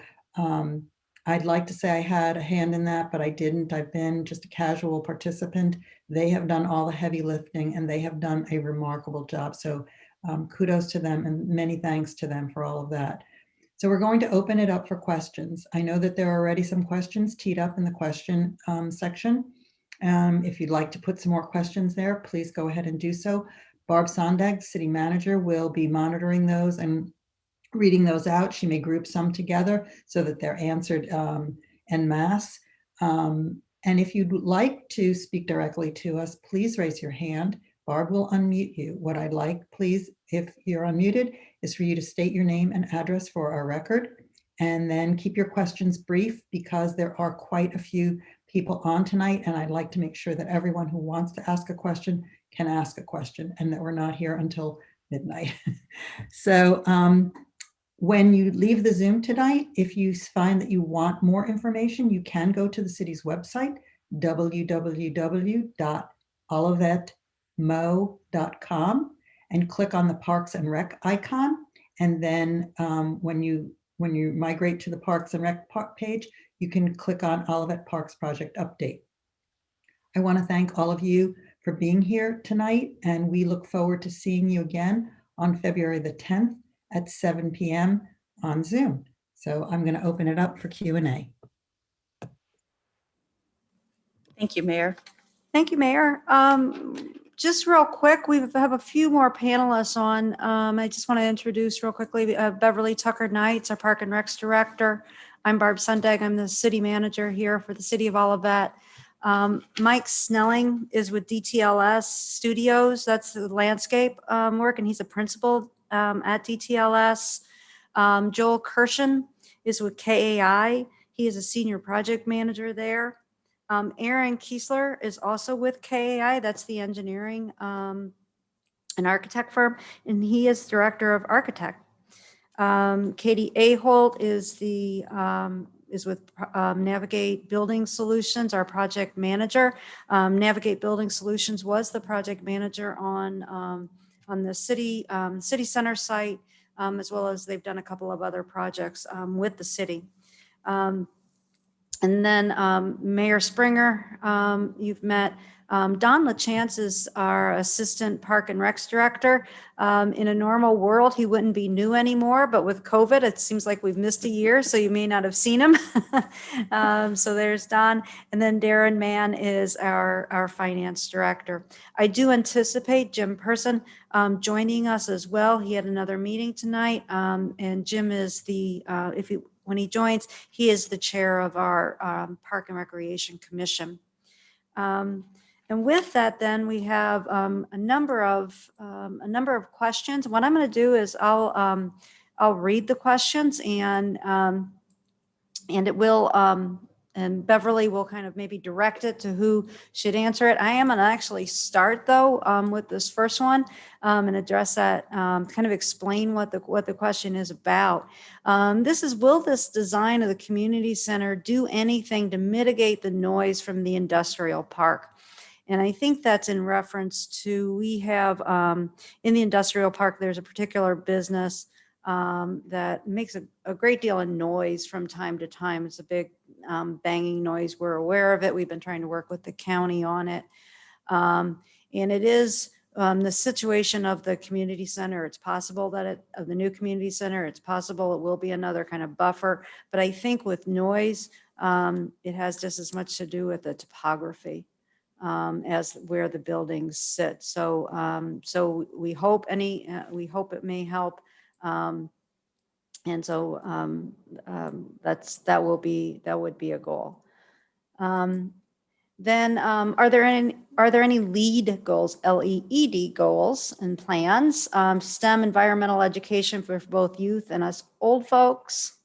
I'd like to say I had a hand in that, but I didn't. I've been just a casual participant. They have done all the heavy lifting and they have done a remarkable job. So kudos to them and many thanks to them for all of that. So we're going to open it up for questions. I know that there are already some questions teed up in the question section. If you'd like to put some more questions there, please go ahead and do so. Barb Sondag, city manager, will be monitoring those and reading those out. She may group some together so that they're answered en masse. And if you'd like to speak directly to us, please raise your hand. Barb will unmute you. What I'd like, please, if you're unmuted, is for you to state your name and address for our record, and then keep your questions brief because there are quite a few people on tonight, and I'd like to make sure that everyone who wants to ask a question can ask a question and that we're not here until midnight. So when you leave the Zoom tonight, if you find that you want more information, you can go to the city's website, www.olivetmo.com, and click on the Parks and Rec icon. And then when you migrate to the Parks and Rec page, you can click on Olivet Parks Project Update. I want to thank all of you for being here tonight, and we look forward to seeing you again on February the 10th at 7 p.m. on Zoom. So I'm going to open it up for Q&A. Thank you, Mayor. Thank you, Mayor. Just real quick, we have a few more panelists on. I just want to introduce real quickly Beverly Tucker Knights, our Park and Recs Director. I'm Barb Sondag. I'm the city manager here for the city of Olivet. Mike Snelling is with DTLS Studios. That's the landscape work, and he's a principal at DTLS. Joel Kirshen is with KAI. He is a senior project manager there. Aaron Kiesler is also with KAI. That's the engineering and architect firm, and he is director of architect. Katie Aholt is with Navigate Building Solutions, our project manager. Navigate Building Solutions was the project manager on the city center site, as well as they've done a couple of other projects with the city. And then Mayor Springer, you've met. Don LaChance is our Assistant Park and Recs Director. In a normal world, he wouldn't be new anymore, but with COVID, it seems like we've missed a year, so you may not have seen him. So there's Don. And then Darren Mann is our Finance Director. I do anticipate Jim Person joining us as well. He had another meeting tonight, and Jim is when he joins, he is the chair of our Park and Recreation Commission. And with that, then we have a number of questions. What I'm going to do is I'll read the questions, and And it will, and Beverly will kind of maybe direct it to who should answer it. I am going to actually start though with this first one and address that, kind of explain what the question is about. This is, will this design of the community center do anything to mitigate the noise from the industrial park? And I think that's in reference to, we have in the industrial park, there's a particular business that makes a great deal of noise from time to time. It's a big banging noise. We're aware of it. We've been trying to work with the county on it. And it is the situation of the community center. It's possible that of the new community center, it's possible it will be another kind of buffer. But I think with noise, it has just as much to do with the topography as where the buildings sit. So, so we hope we hope it may help. And so that would be a goal. Then are there any LEED goals, LEED goals and plans? STEM environmental education for both youth and us old folks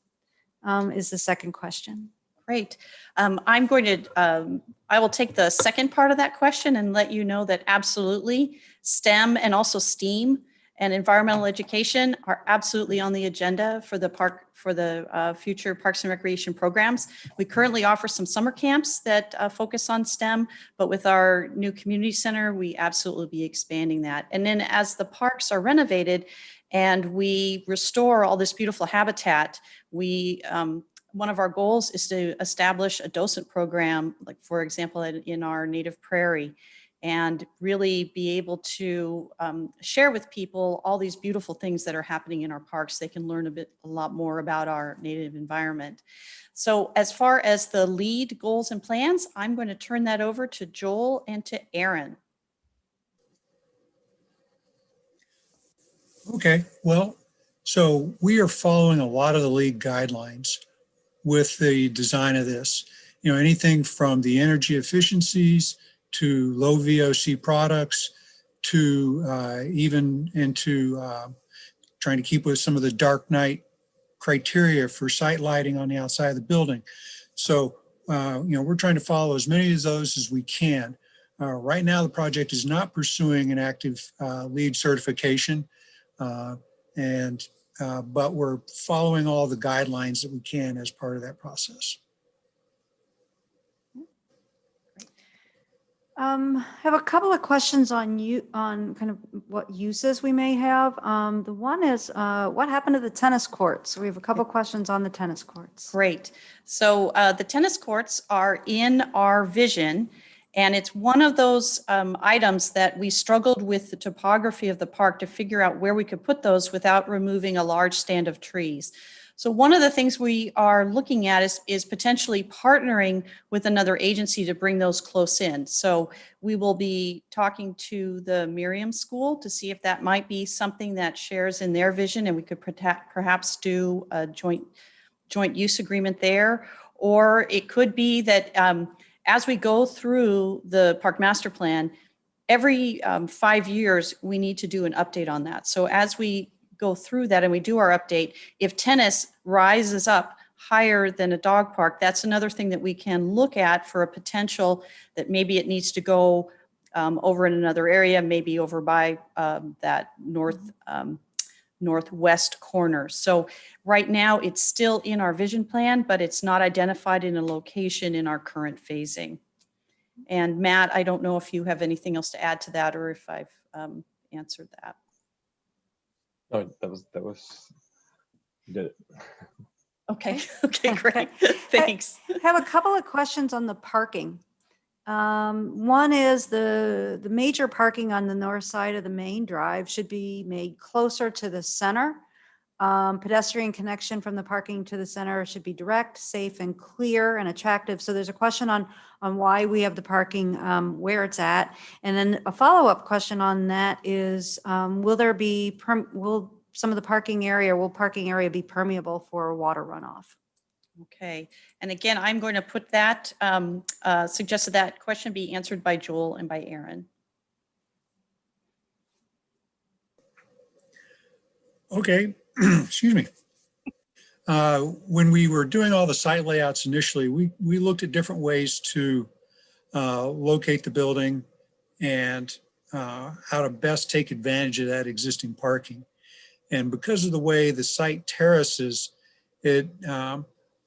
is the second question. Great. I will take the second part of that question and let you know that absolutely STEM and also STEAM and environmental education are absolutely on the agenda for the future Parks and Recreation programs. We currently offer some summer camps that focus on STEM, but with our new community center, we absolutely be expanding that. And then as the parks are renovated and we restore all this beautiful habitat, one of our goals is to establish a docent program, like for example, in our native prairie, and really be able to share with people all these beautiful things that are happening in our parks. They can learn a lot more about our native environment. So as far as the LEED goals and plans, I'm going to turn that over to Joel and to Aaron. Okay, well, so we are following a lot of the LEED guidelines with the design of this. You know, anything from the energy efficiencies to low VOC products to even into trying to keep with some of the dark night criteria for site lighting on the outside of the building. So, you know, we're trying to follow as many of those as we can. Right now, the project is not pursuing an active LEED certification, but we're following all the guidelines that we can as part of that process. I have a couple of questions on kind of what uses we may have. The one is what happened to the tennis courts? So we have a couple of questions on the tennis courts. Great. So the tennis courts are in our vision, and it's one of those items that we struggled with the topography of the park to figure out where we could put those without removing a large stand of trees. So one of the things we are looking at is potentially partnering with another agency to bring those close in. So we will be talking to the Miriam School to see if that might be something that shares in their vision, and we could perhaps do a joint use agreement there. Or it could be that as we go through the park master plan, every 5 years, we need to do an update on that. So as we go through that and we do our update, if tennis rises up higher than a dog park, that's another thing that we can look at for a potential that maybe it needs to go over in another area, maybe over by that northwest corner. So right now it's still in our vision plan, but it's not identified in a location in our current phasing. And Matt, I don't know if you have anything else to add to that or if I've answered that. No, that was, you did it. Okay, okay, great, thanks. I have a couple of questions on the parking. One is the major parking on the north side of the main drive should be made closer to the center. Pedestrian connection from the parking to the center should be direct, safe, and clear and attractive. So there's a question on why we have the parking where it's at. And then a follow-up question on that is, will some of the parking area be permeable for water runoff? Okay, and again, I'm going to put that, suggested that question be answered by Joel and by Aaron. Okay, excuse me. When we were doing all the site layouts initially, we looked at different ways to locate the building and how to best take advantage of that existing parking. And because of the way the site terraces,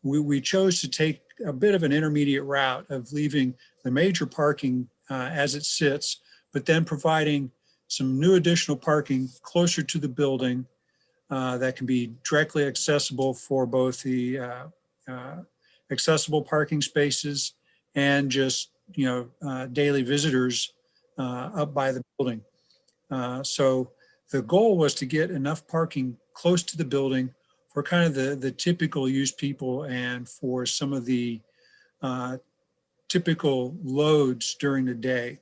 we chose to take a bit of an intermediate route of leaving the major parking as it sits, but then providing some new additional parking closer to the building that can be directly accessible for both the accessible parking spaces and just, daily visitors up by the building. So the goal was to get enough parking close to the building for kind of the typical use people and for some of the typical loads during the day.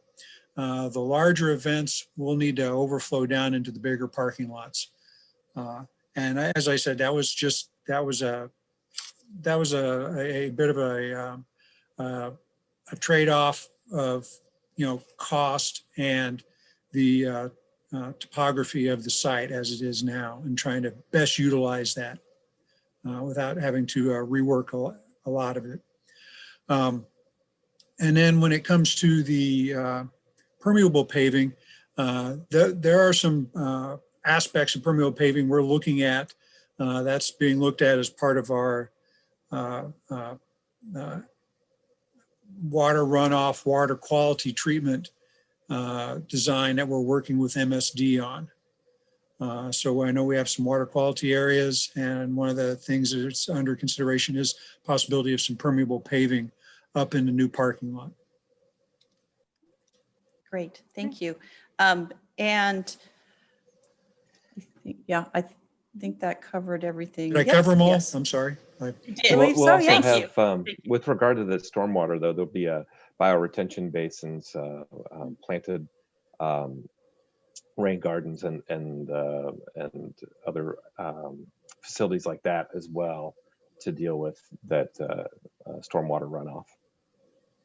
The larger events will need to overflow down into the bigger parking lots. And as I said, that was a bit of a trade-off of, cost and the topography of the site as it is now, and trying to best utilize that without having to rework a lot of it. And then when it comes to the permeable paving, there are some aspects of permeable paving we're looking at. That's being looked at as part of our water runoff, water quality treatment design that we're working with MSD on. So I know we have some water quality areas, and one of the things that's under consideration is possibility of some permeable paving up in the new parking lot. Great, thank you. And I think that covered everything. Did I cover them all? Yes. I'm sorry. You did. believe We'll so, also yes. Thank have, with regard to the stormwater, though, there'll be a bioretention basins, planted rain gardens, and other facilities like that as well to deal with that stormwater runoff.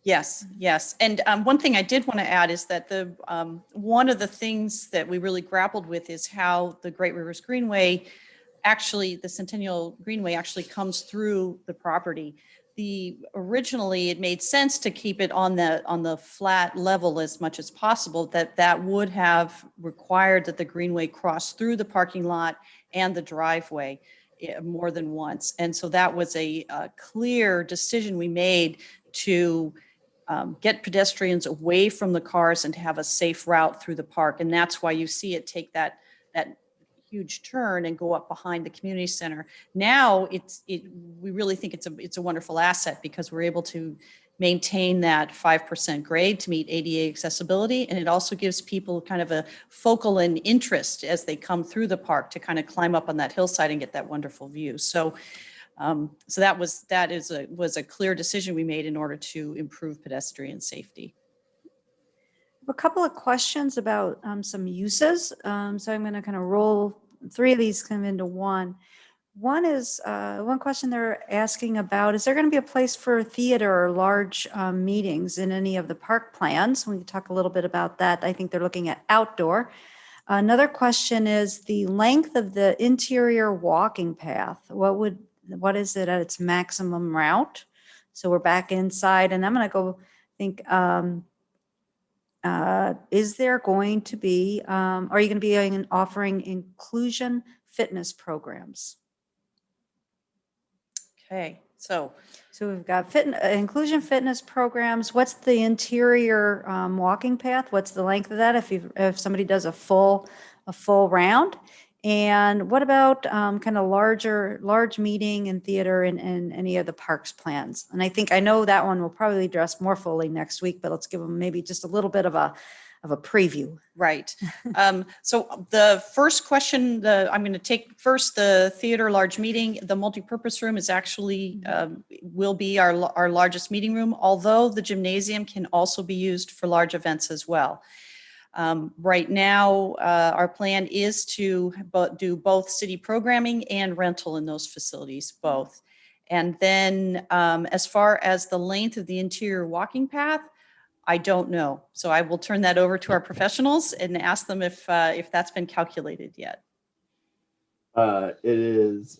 Yes, yes. And one thing I did want to add is that one of the things that we really grappled with is how the Great Rivers Greenway, the Centennial Greenway actually comes through the property. Originally it made sense to keep it on the flat level as much as possible. That would have required that the Greenway cross through the parking lot and the driveway more than once. And so that was a clear decision we made to get pedestrians away from the cars and to have a safe route through the park. And that's why you see it take that huge turn and go up behind the community center. Now we really think it's a wonderful asset because we're able to maintain that 5% grade to meet ADA accessibility. And it also gives people kind of a focal and interest as they come through the park to kind of climb up on that hillside and get that wonderful view. So that was a clear decision we made in order to improve pedestrian safety. A couple of questions about some uses. So I'm going to kind of roll three of these come into one. One is one question they're asking about, is there going to be a place for theater or large meetings in any of the park plans? We can talk a little bit about that. I think they're looking at outdoor. Another question is the length of the interior walking path. What is it at its maximum route? So we're back inside, and I'm going to go think, is there going to be, are you going to be offering inclusion fitness programs? Okay, so we've got inclusion fitness programs. What's the interior walking path? What's the length of that if somebody does a full round? And what about kind of large meeting and theater in any of the parks plans? And I know that one will probably address more fully next week, but let's give them maybe just a little bit of a preview. Right. So the first question, I'm going to take first the theater large meeting. The multipurpose room is actually will be our largest meeting room, although the gymnasium can also be used for large events as well. Right now, our plan is to do both city programming and rental in those facilities, both. And then as far as the length of the interior walking path, I don't know. So I will turn that over to our professionals and ask them if that's been calculated yet. It is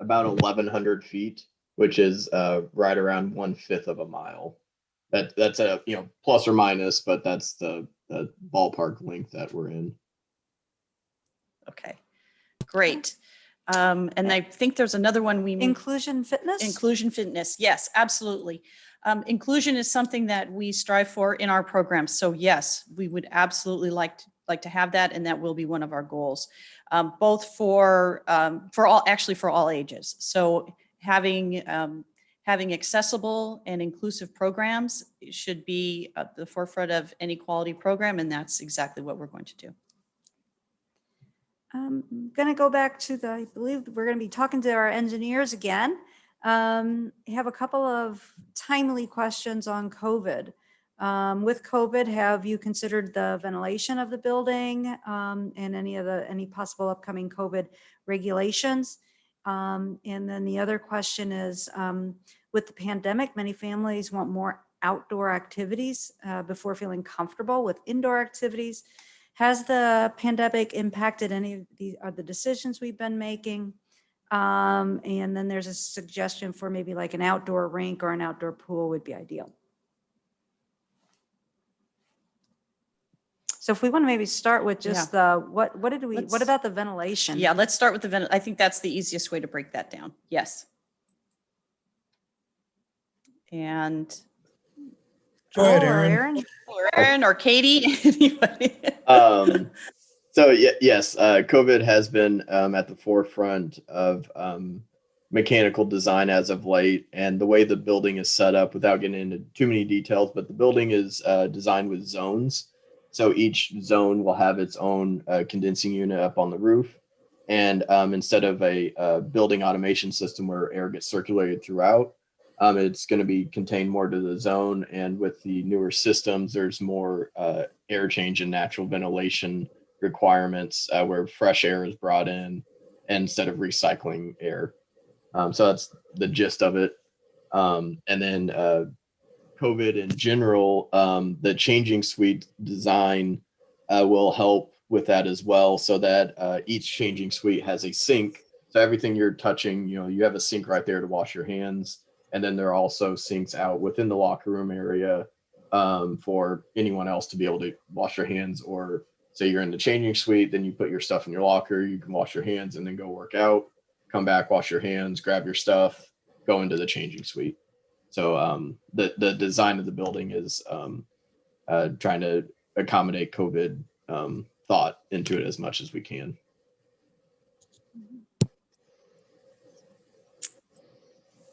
about 1,100 feet, which is right around 1/5 of a mile. That's a, plus or minus, but that's the ballpark length that we're in. Okay, great. And I think there's another one we Inclusion fitness? Inclusion fitness. Yes, absolutely. Inclusion is something that we strive for in our programs. So yes, we would absolutely like to have that, and that will be one of our goals, both for all ages. So having accessible and inclusive programs should be at the forefront of any quality program, and that's exactly what we're going to do. I'm going to go back to I believe we're going to be talking to our engineers again. I have a couple of timely questions on COVID. With COVID, have you considered the ventilation of the building and any possible upcoming COVID regulations? And then the other question is, with the pandemic, many families want more outdoor activities before feeling comfortable with indoor activities. Has the pandemic impacted any of the decisions we've been making? And then there's a suggestion for maybe like an outdoor rink or an outdoor pool would be ideal. So if we want to maybe start with just what about the ventilation? Yeah, let's start with the ventilation. I think that's the easiest way to break that down. Yes. And Go ahead, Joel or Aaron. Aaron or Katie, anybody? So yes, COVID has been at the forefront of mechanical design as of late, and the way the building is set up, without getting into too many details, but the building is designed with zones. So each zone will have its own condensing unit up on the roof. And instead of a building automation system where air gets circulated throughout, it's going to be contained more to the zone. And with the newer systems, there's more air change and natural ventilation requirements where fresh air is brought in instead of recycling air. So that's the gist of it. And then COVID in general, the changing suite design will help with that as well, so that each changing suite has a sink. So everything you're touching, you have a sink right there to wash your hands. And then there are also sinks out within the locker room area for anyone else to be able to wash their hands. Or say you're in the changing suite, then you put your stuff in your locker, you can wash your hands and then go work out, come back, wash your hands, grab your stuff, go into the changing suite. So the design of the building is trying to accommodate COVID thought into it as much as we can.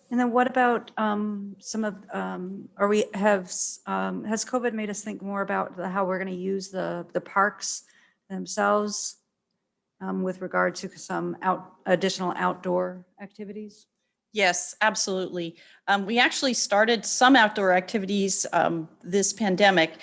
And then what about some of, has COVID made us think more about how we're going to use the parks themselves with regard to some additional outdoor activities? Yes, absolutely. We actually started some outdoor activities this pandemic.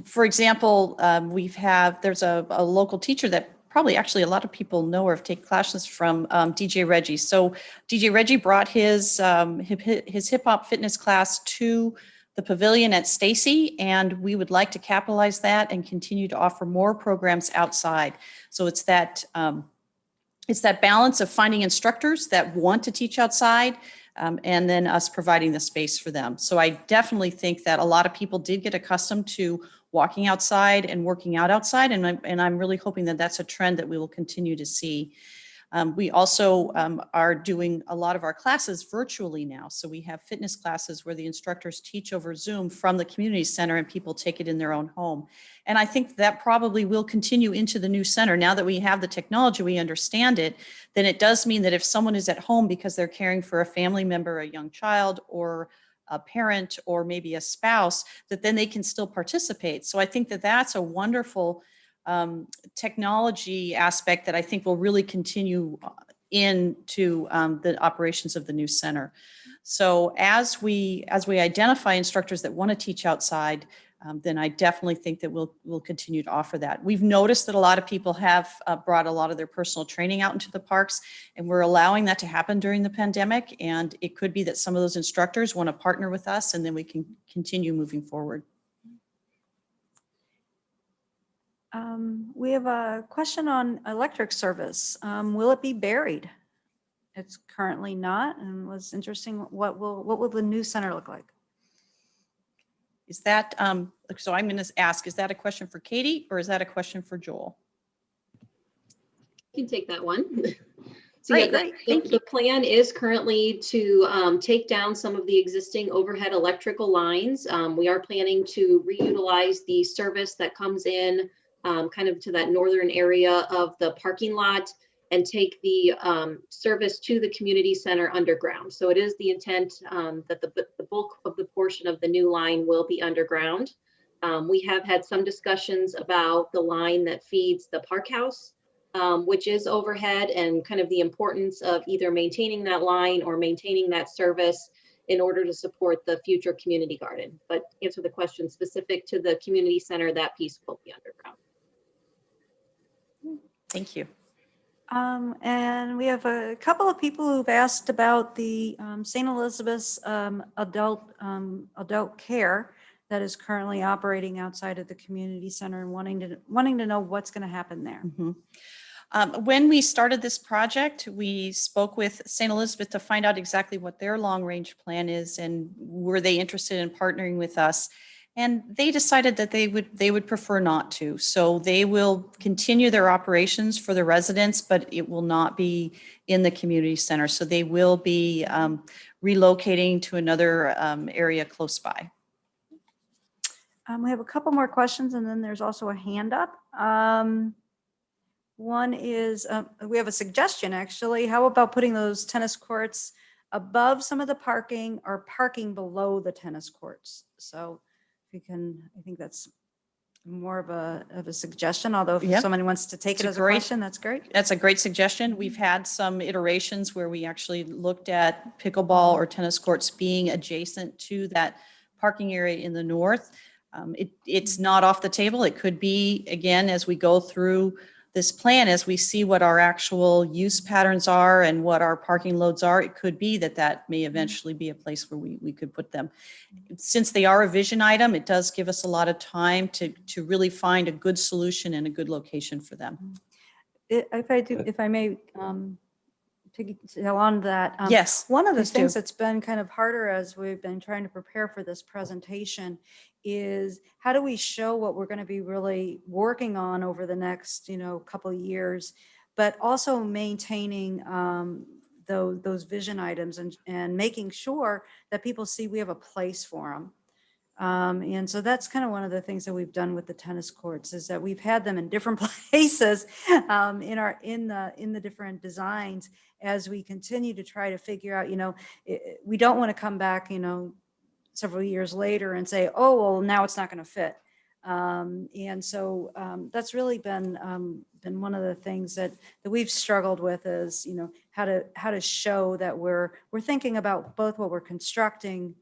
For example, there's a local teacher that probably actually a lot of people know or have taken classes from, DJ Reggie. So DJ Reggie brought his hip hop fitness class to the pavilion at Stacy, and we would like to capitalize that and continue to offer more programs outside. So it's that balance of finding instructors that want to teach outside, and then us providing the space for them. So I definitely think that a lot of people did get accustomed to walking outside and working out outside, and I'm really hoping that that's a trend that we will continue to see. We also are doing a lot of our classes virtually now. So we have fitness classes where the instructors teach over Zoom from the community center and people take it in their own home. And I think that probably will continue into the new center. Now that we have the technology, we understand it, then it does mean that if someone is at home because they're caring for a family member, a young child, or a parent, or maybe a spouse, that then they can still participate. So I think that that's a wonderful technology aspect that I think will really continue into the operations of the new center. So as we identify instructors that want to teach outside, then I definitely think that we'll continue to offer that. We've noticed that a lot of people have brought a lot of their personal training out into the parks, and we're allowing that to happen during the pandemic. And it could be that some of those instructors want to partner with us, and then we can continue moving forward. We have a question on electric service. Will it be buried It's currently not, and was interesting. What will the new center look like? Is that, so I'm going to ask, is that a question for Katie or is that a question for Joel? You can take that one. Great, thank you. The plan is currently to take down some of the existing overhead electrical lines. We are planning to reutilize the service that comes in kind of to that northern area of the parking lot and take the service to the community center underground. So it is the intent that the bulk of the portion of the new line will be underground. We have had some discussions about the line that feeds the park house, which is overhead, and kind of the importance of either maintaining that line or maintaining that service in order to support the future community garden. But answer the question specific to the community center, that piece will be underground. Thank you. And we have a couple of people who've asked about the St. Elizabeth's adult care that is currently operating outside of the community center, and wanting to know what's going to happen there. When we started this project, we spoke with St. Elizabeth to find out exactly what their long-range plan is and were they interested in partnering with us. And they decided that they would prefer not to. So they will continue their operations for the residents, but it will not be in the community center. So they will be relocating to another area close by. We have a couple more questions, and then there's also a hand up. One is, we have a suggestion actually. How about putting those tennis courts above some of the parking or parking below the tennis courts? So if you can, I think that's more of a suggestion, although if somebody wants to take it as a question, that's great. That's a great suggestion. We've had some iterations where we actually looked at pickleball or tennis courts being adjacent to that parking area in the north. It's not off the table. It could be, again, as we go through this plan, as we see what our actual use patterns are and what our parking loads are, it could be that may eventually be a place where we could put them. Since they are a vision item, it does give us a lot of time to really find a good solution and a good location for them. If I may tell on that. Yes. One of the things that's been kind of harder as we've been trying to prepare for this presentation is how do we show what we're going to be really working on over the next, couple of years, but also maintaining those vision items and making sure that people see we have a place for them. And so that's kind of one of the things that we've done with the tennis courts is that we've had them in different places in the different designs as we continue to try to figure out, we don't want to come back, several years later and say, oh, well, now it's not going to fit. And so that's really been one of the things that we've struggled with is, how to show that we're thinking about both what we're constructing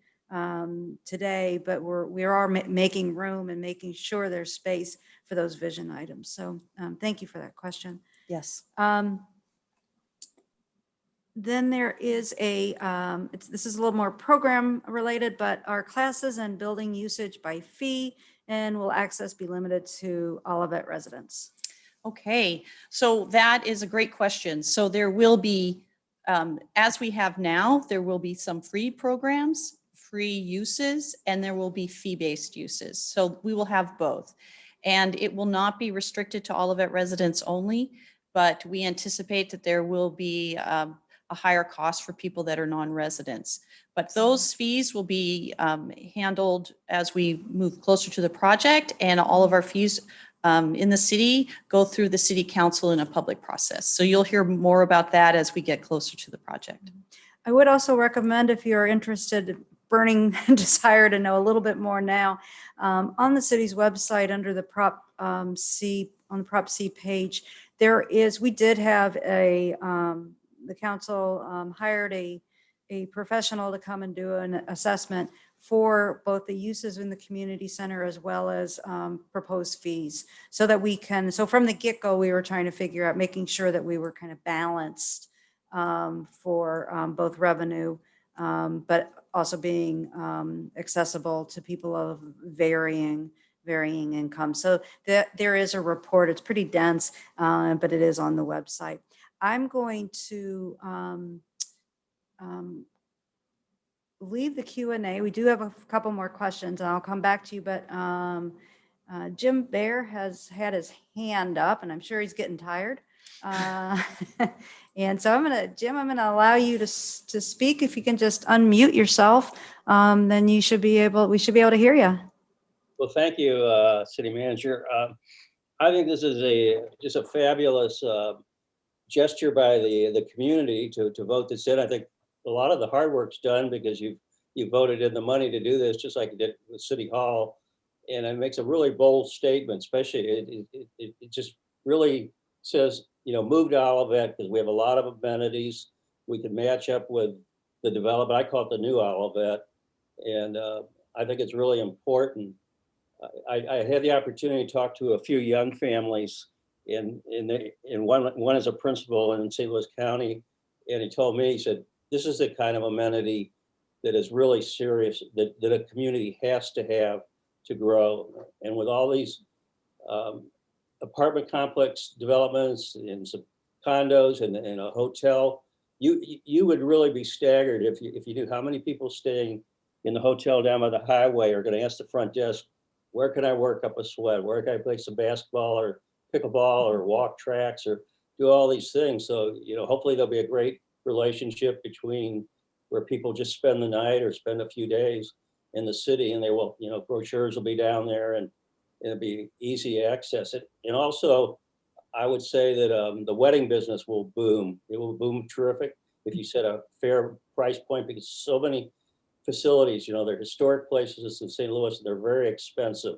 today, but we are making room and making sure there's space for those vision items. So thank you for that question. Yes. Then there is this is a little more program related, but our classes and building usage by fee, and will access be limited to Olivet residents? Okay, so that is a great question. So there will be, as we have now, there will be some free programs, free uses, and there will be fee-based uses. So we will have both. And it will not be restricted to Olivet residents only, but we anticipate that there will be a higher cost for people that are non-residents. But those fees will be handled as we move closer to the project, and all of our fees in the city go through the city council in a public process. So you'll hear more about that as we get closer to the project. I would also recommend, if you're interested, burning desire to know a little bit more now, on the city's website under the Prop C, on the Prop C page, we did have the council hired a professional to come and do an assessment for both the uses in the community center as well as proposed fees, so that so from the get-go, we were trying to figure out, making sure that we were kind of balanced for both revenue, but also being accessible to people of varying income. So there is a report. It's pretty dense, but it is on the website. I'm going to leave the Q&A. We do have a couple more questions, and I'll come back to you, but Jim Bear has had his hand up, and I'm sure he's getting tired. And so Jim, I'm gonna allow you to speak. If you can just unmute yourself, then we should be able to hear you. Well, thank you, City Manager. I think this is just a fabulous gesture by the community to vote this in. I think a lot of the hard work's done because you voted in the money to do this, just like you did with City Hall, and it makes a really bold statement. Especially it just really says, move to Olivet, because we have a lot of amenities. We can match up with the development. I call it the new Olivet, and I think it's really important. I had the opportunity to talk to a few young families, and one is a principal in St. Louis County, and he told me, he said, this is the kind of amenity that is really serious, that a community has to have to grow. And with all these apartment complex developments and some condos and a hotel, you would really be staggered if you knew how many people staying in the hotel down by the highway are going to ask the front desk, where can I work up a sweat? Where can I play some basketball or pickleball or walk tracks or do all these things? So, hopefully there'll be a great relationship between where people just spend the night or spend a few days in the city, and they will, brochures will be down there, and it'll be easy access. And also, I would say that the wedding business will boom. It will boom terrific if you set a fair price point, because so many facilities, they're historic places in St. Louis, and they're very expensive.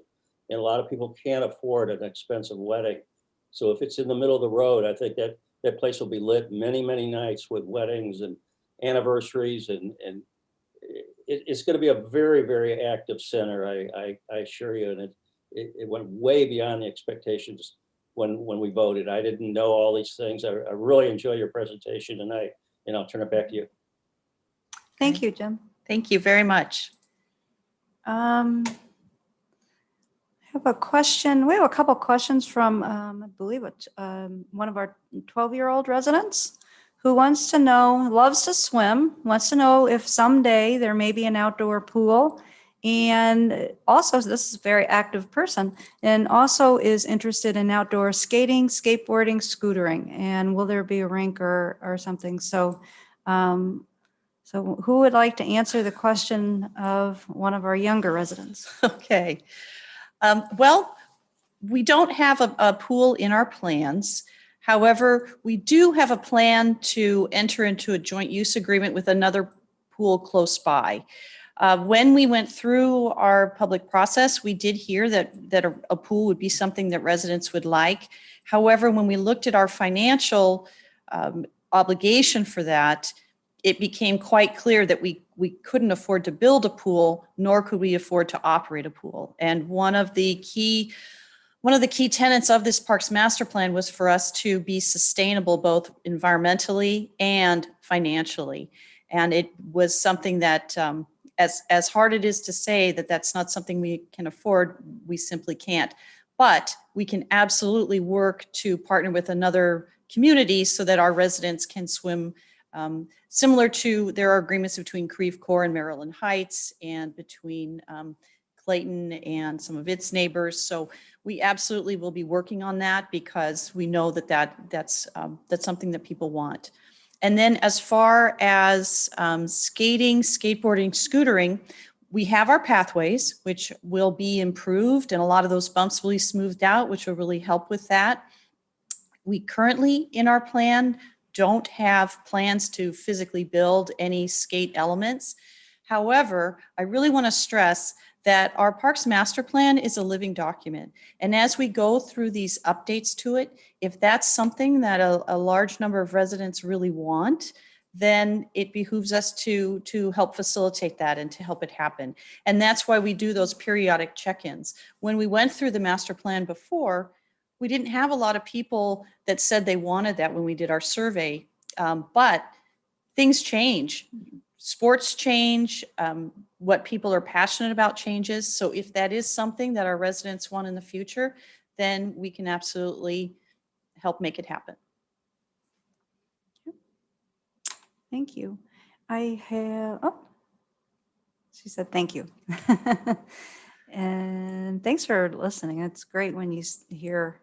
And a lot of people can't afford an expensive wedding. So if it's in the middle of the road, I think that place will be lit many, many nights with weddings and anniversaries, and it's going to be a very, very active center. I assure you, and it went way beyond the expectations when we voted. I didn't know all these things. I really enjoy your presentation tonight, and I'll turn it back to you. Thank you, Jim. Thank you very much. I have a question. We have a couple questions from, I believe, one of our 12-year-old residents who loves to swim, wants to know if someday there may be an outdoor pool. And also, this is a very active person, and also is interested in outdoor skating, skateboarding, scootering, and will there be a rink or something? So who would like to answer the question of one of our younger residents? Okay. Well, we don't have a pool in our plans. However, we do have a plan to enter into a joint use agreement with another pool close by. When we went through our public process, we did hear that a pool would be something that residents would like. However, when we looked at our financial obligation for that, it became quite clear that we couldn't afford to build a pool, nor could we afford to operate a pool. And one of the key tenets of this Parks Master Plan was for us to be sustainable, both environmentally and financially. And it was something that, as hard it is to say that that's not something we can afford, we simply can't. But we can absolutely work to partner with another community so that our residents can swim. Similar to, there are agreements between Creve Coeur and Maryland Heights, and between Clayton and some of its neighbors. So we absolutely will be working on that, because we know that's something that people want. And then as far as skating, skateboarding, scootering, we have our pathways, which will be improved, and a lot of those bumps will be smoothed out, which will really help with that. We currently, in our plan, don't have plans to physically build any skate elements. However, I really want to stress that our Parks Master Plan is a living document. And as we go through these updates to it, if that's something that a large number of residents really want, then it behooves us to help facilitate that and to help it happen. And that's why we do those periodic check-ins. When we went through the master plan before, we didn't have a lot of people that said they wanted that when we did our survey, but things change. Sports change, what people are passionate about changes. So if that is something that our residents want in the future, then we can absolutely help make it happen. Thank you. I have, oh, she said, thank you. And thanks for listening. It's great when you hear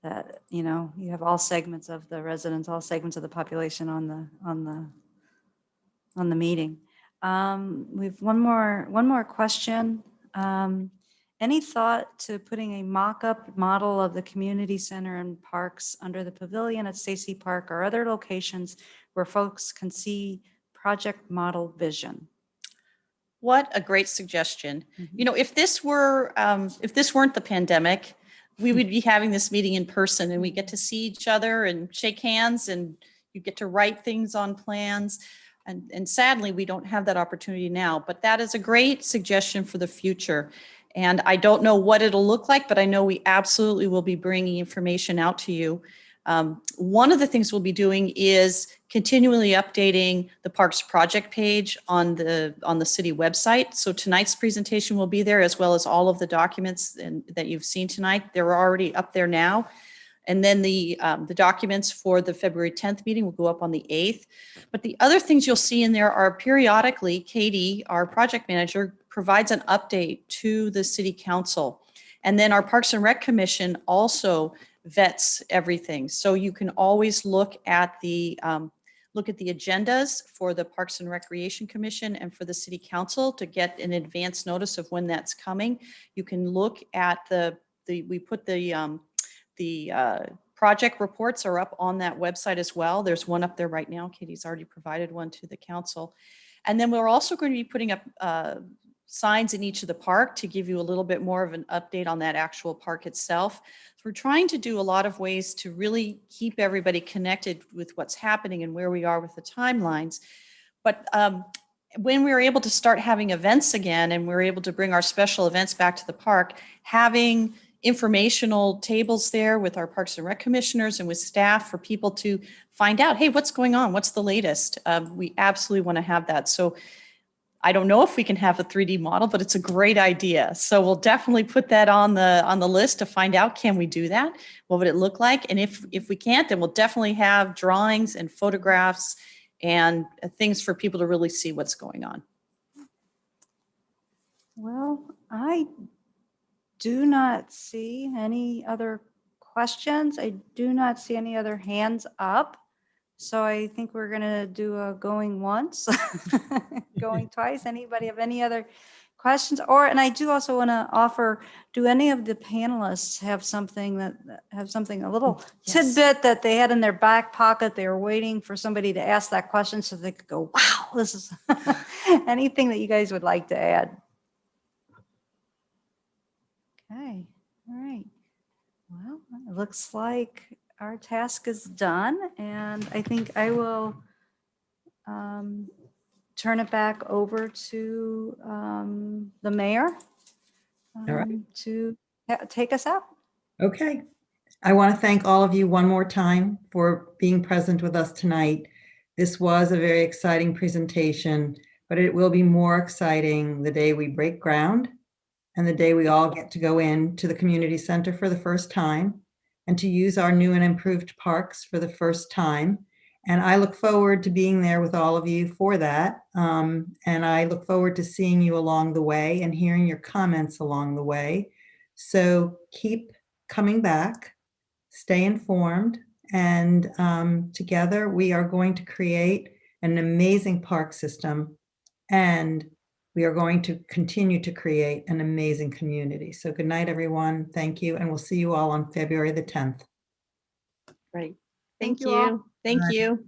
that, you know, you have all segments of the residents, all segments of the population on the meeting. We've one more question. Any thought to putting a mock-up model of the community center and parks under the pavilion at Stacy Park or other locations where folks can see project model vision? What a great suggestion. You know, if this weren't the pandemic, we would be having this meeting in person and we get to see each other and shake hands and you get to write things on plans. And sadly, we don't have that opportunity now, but that is a great suggestion for the future. And I don't know what it'll look like, but I know we absolutely will be bringing information out to you. One of the things we'll be doing is continually updating the Parks project page on the city website. So tonight's presentation will be there, as well as all of the documents that you've seen tonight. They're already up there now. And then the documents for the February 10th meeting will go up on the 8th. But the other things you'll see in there are periodically, Katie, our project manager, provides an update to the city council. And then our Parks and Rec Commission also vets everything. So you can always look at the agendas for the Parks and Recreation Commission and for the City Council to get an advance notice of when that's coming. You can look at we put the project reports are up on that website as well. There's one up there right now. Katie's already provided one to the council. And then we're also going to be putting up signs in each of the park to give you a little bit more of an update on that actual park itself. So we're trying to do a lot of ways to really keep everybody connected with what's happening and where we are with the timelines. But when we were able to start having events again and we were able to bring our special events back to the park, having informational tables there with our Parks and Rec commissioners and with staff for people to find out, hey, what's going on? What's the latest? We absolutely want to have that. So I don't know if we can have a 3D model, but it's a great idea. So we'll definitely put that on the list to find out, can we do that? What would it look like? And if we can't, then we'll definitely have drawings and photographs and things for people to really see what's going on. Well, I do not see any other questions. I do not see any other hands up. So I think we're going to do a going once, going twice. Anybody have any other questions? And I do also want to offer, do any of the panelists have something a little tidbit that they had in their back pocket? They were waiting for somebody to ask that question so they could go, wow, this is anything that you guys would like to add. Okay, all right. Well, it looks like our task is done, and I think I will turn it back over to the mayor All right. to take us out. Okay. I want to thank all of you one more time for being present with us tonight. This was a very exciting presentation, but it will be more exciting the day we break ground and the day we all get to go into the community center for the first time and to use our new and improved parks for the first time. And I look forward to being there with all of you for that. And I look forward to seeing you along the way and hearing your comments along the way. So keep coming back, stay informed, and together we are going to create an amazing park system, and we are going to continue to create an amazing community. So good night, everyone. Thank you. And we'll see you all on February the 10th. Great. Thank Thank you all. you. Thank Bye. you.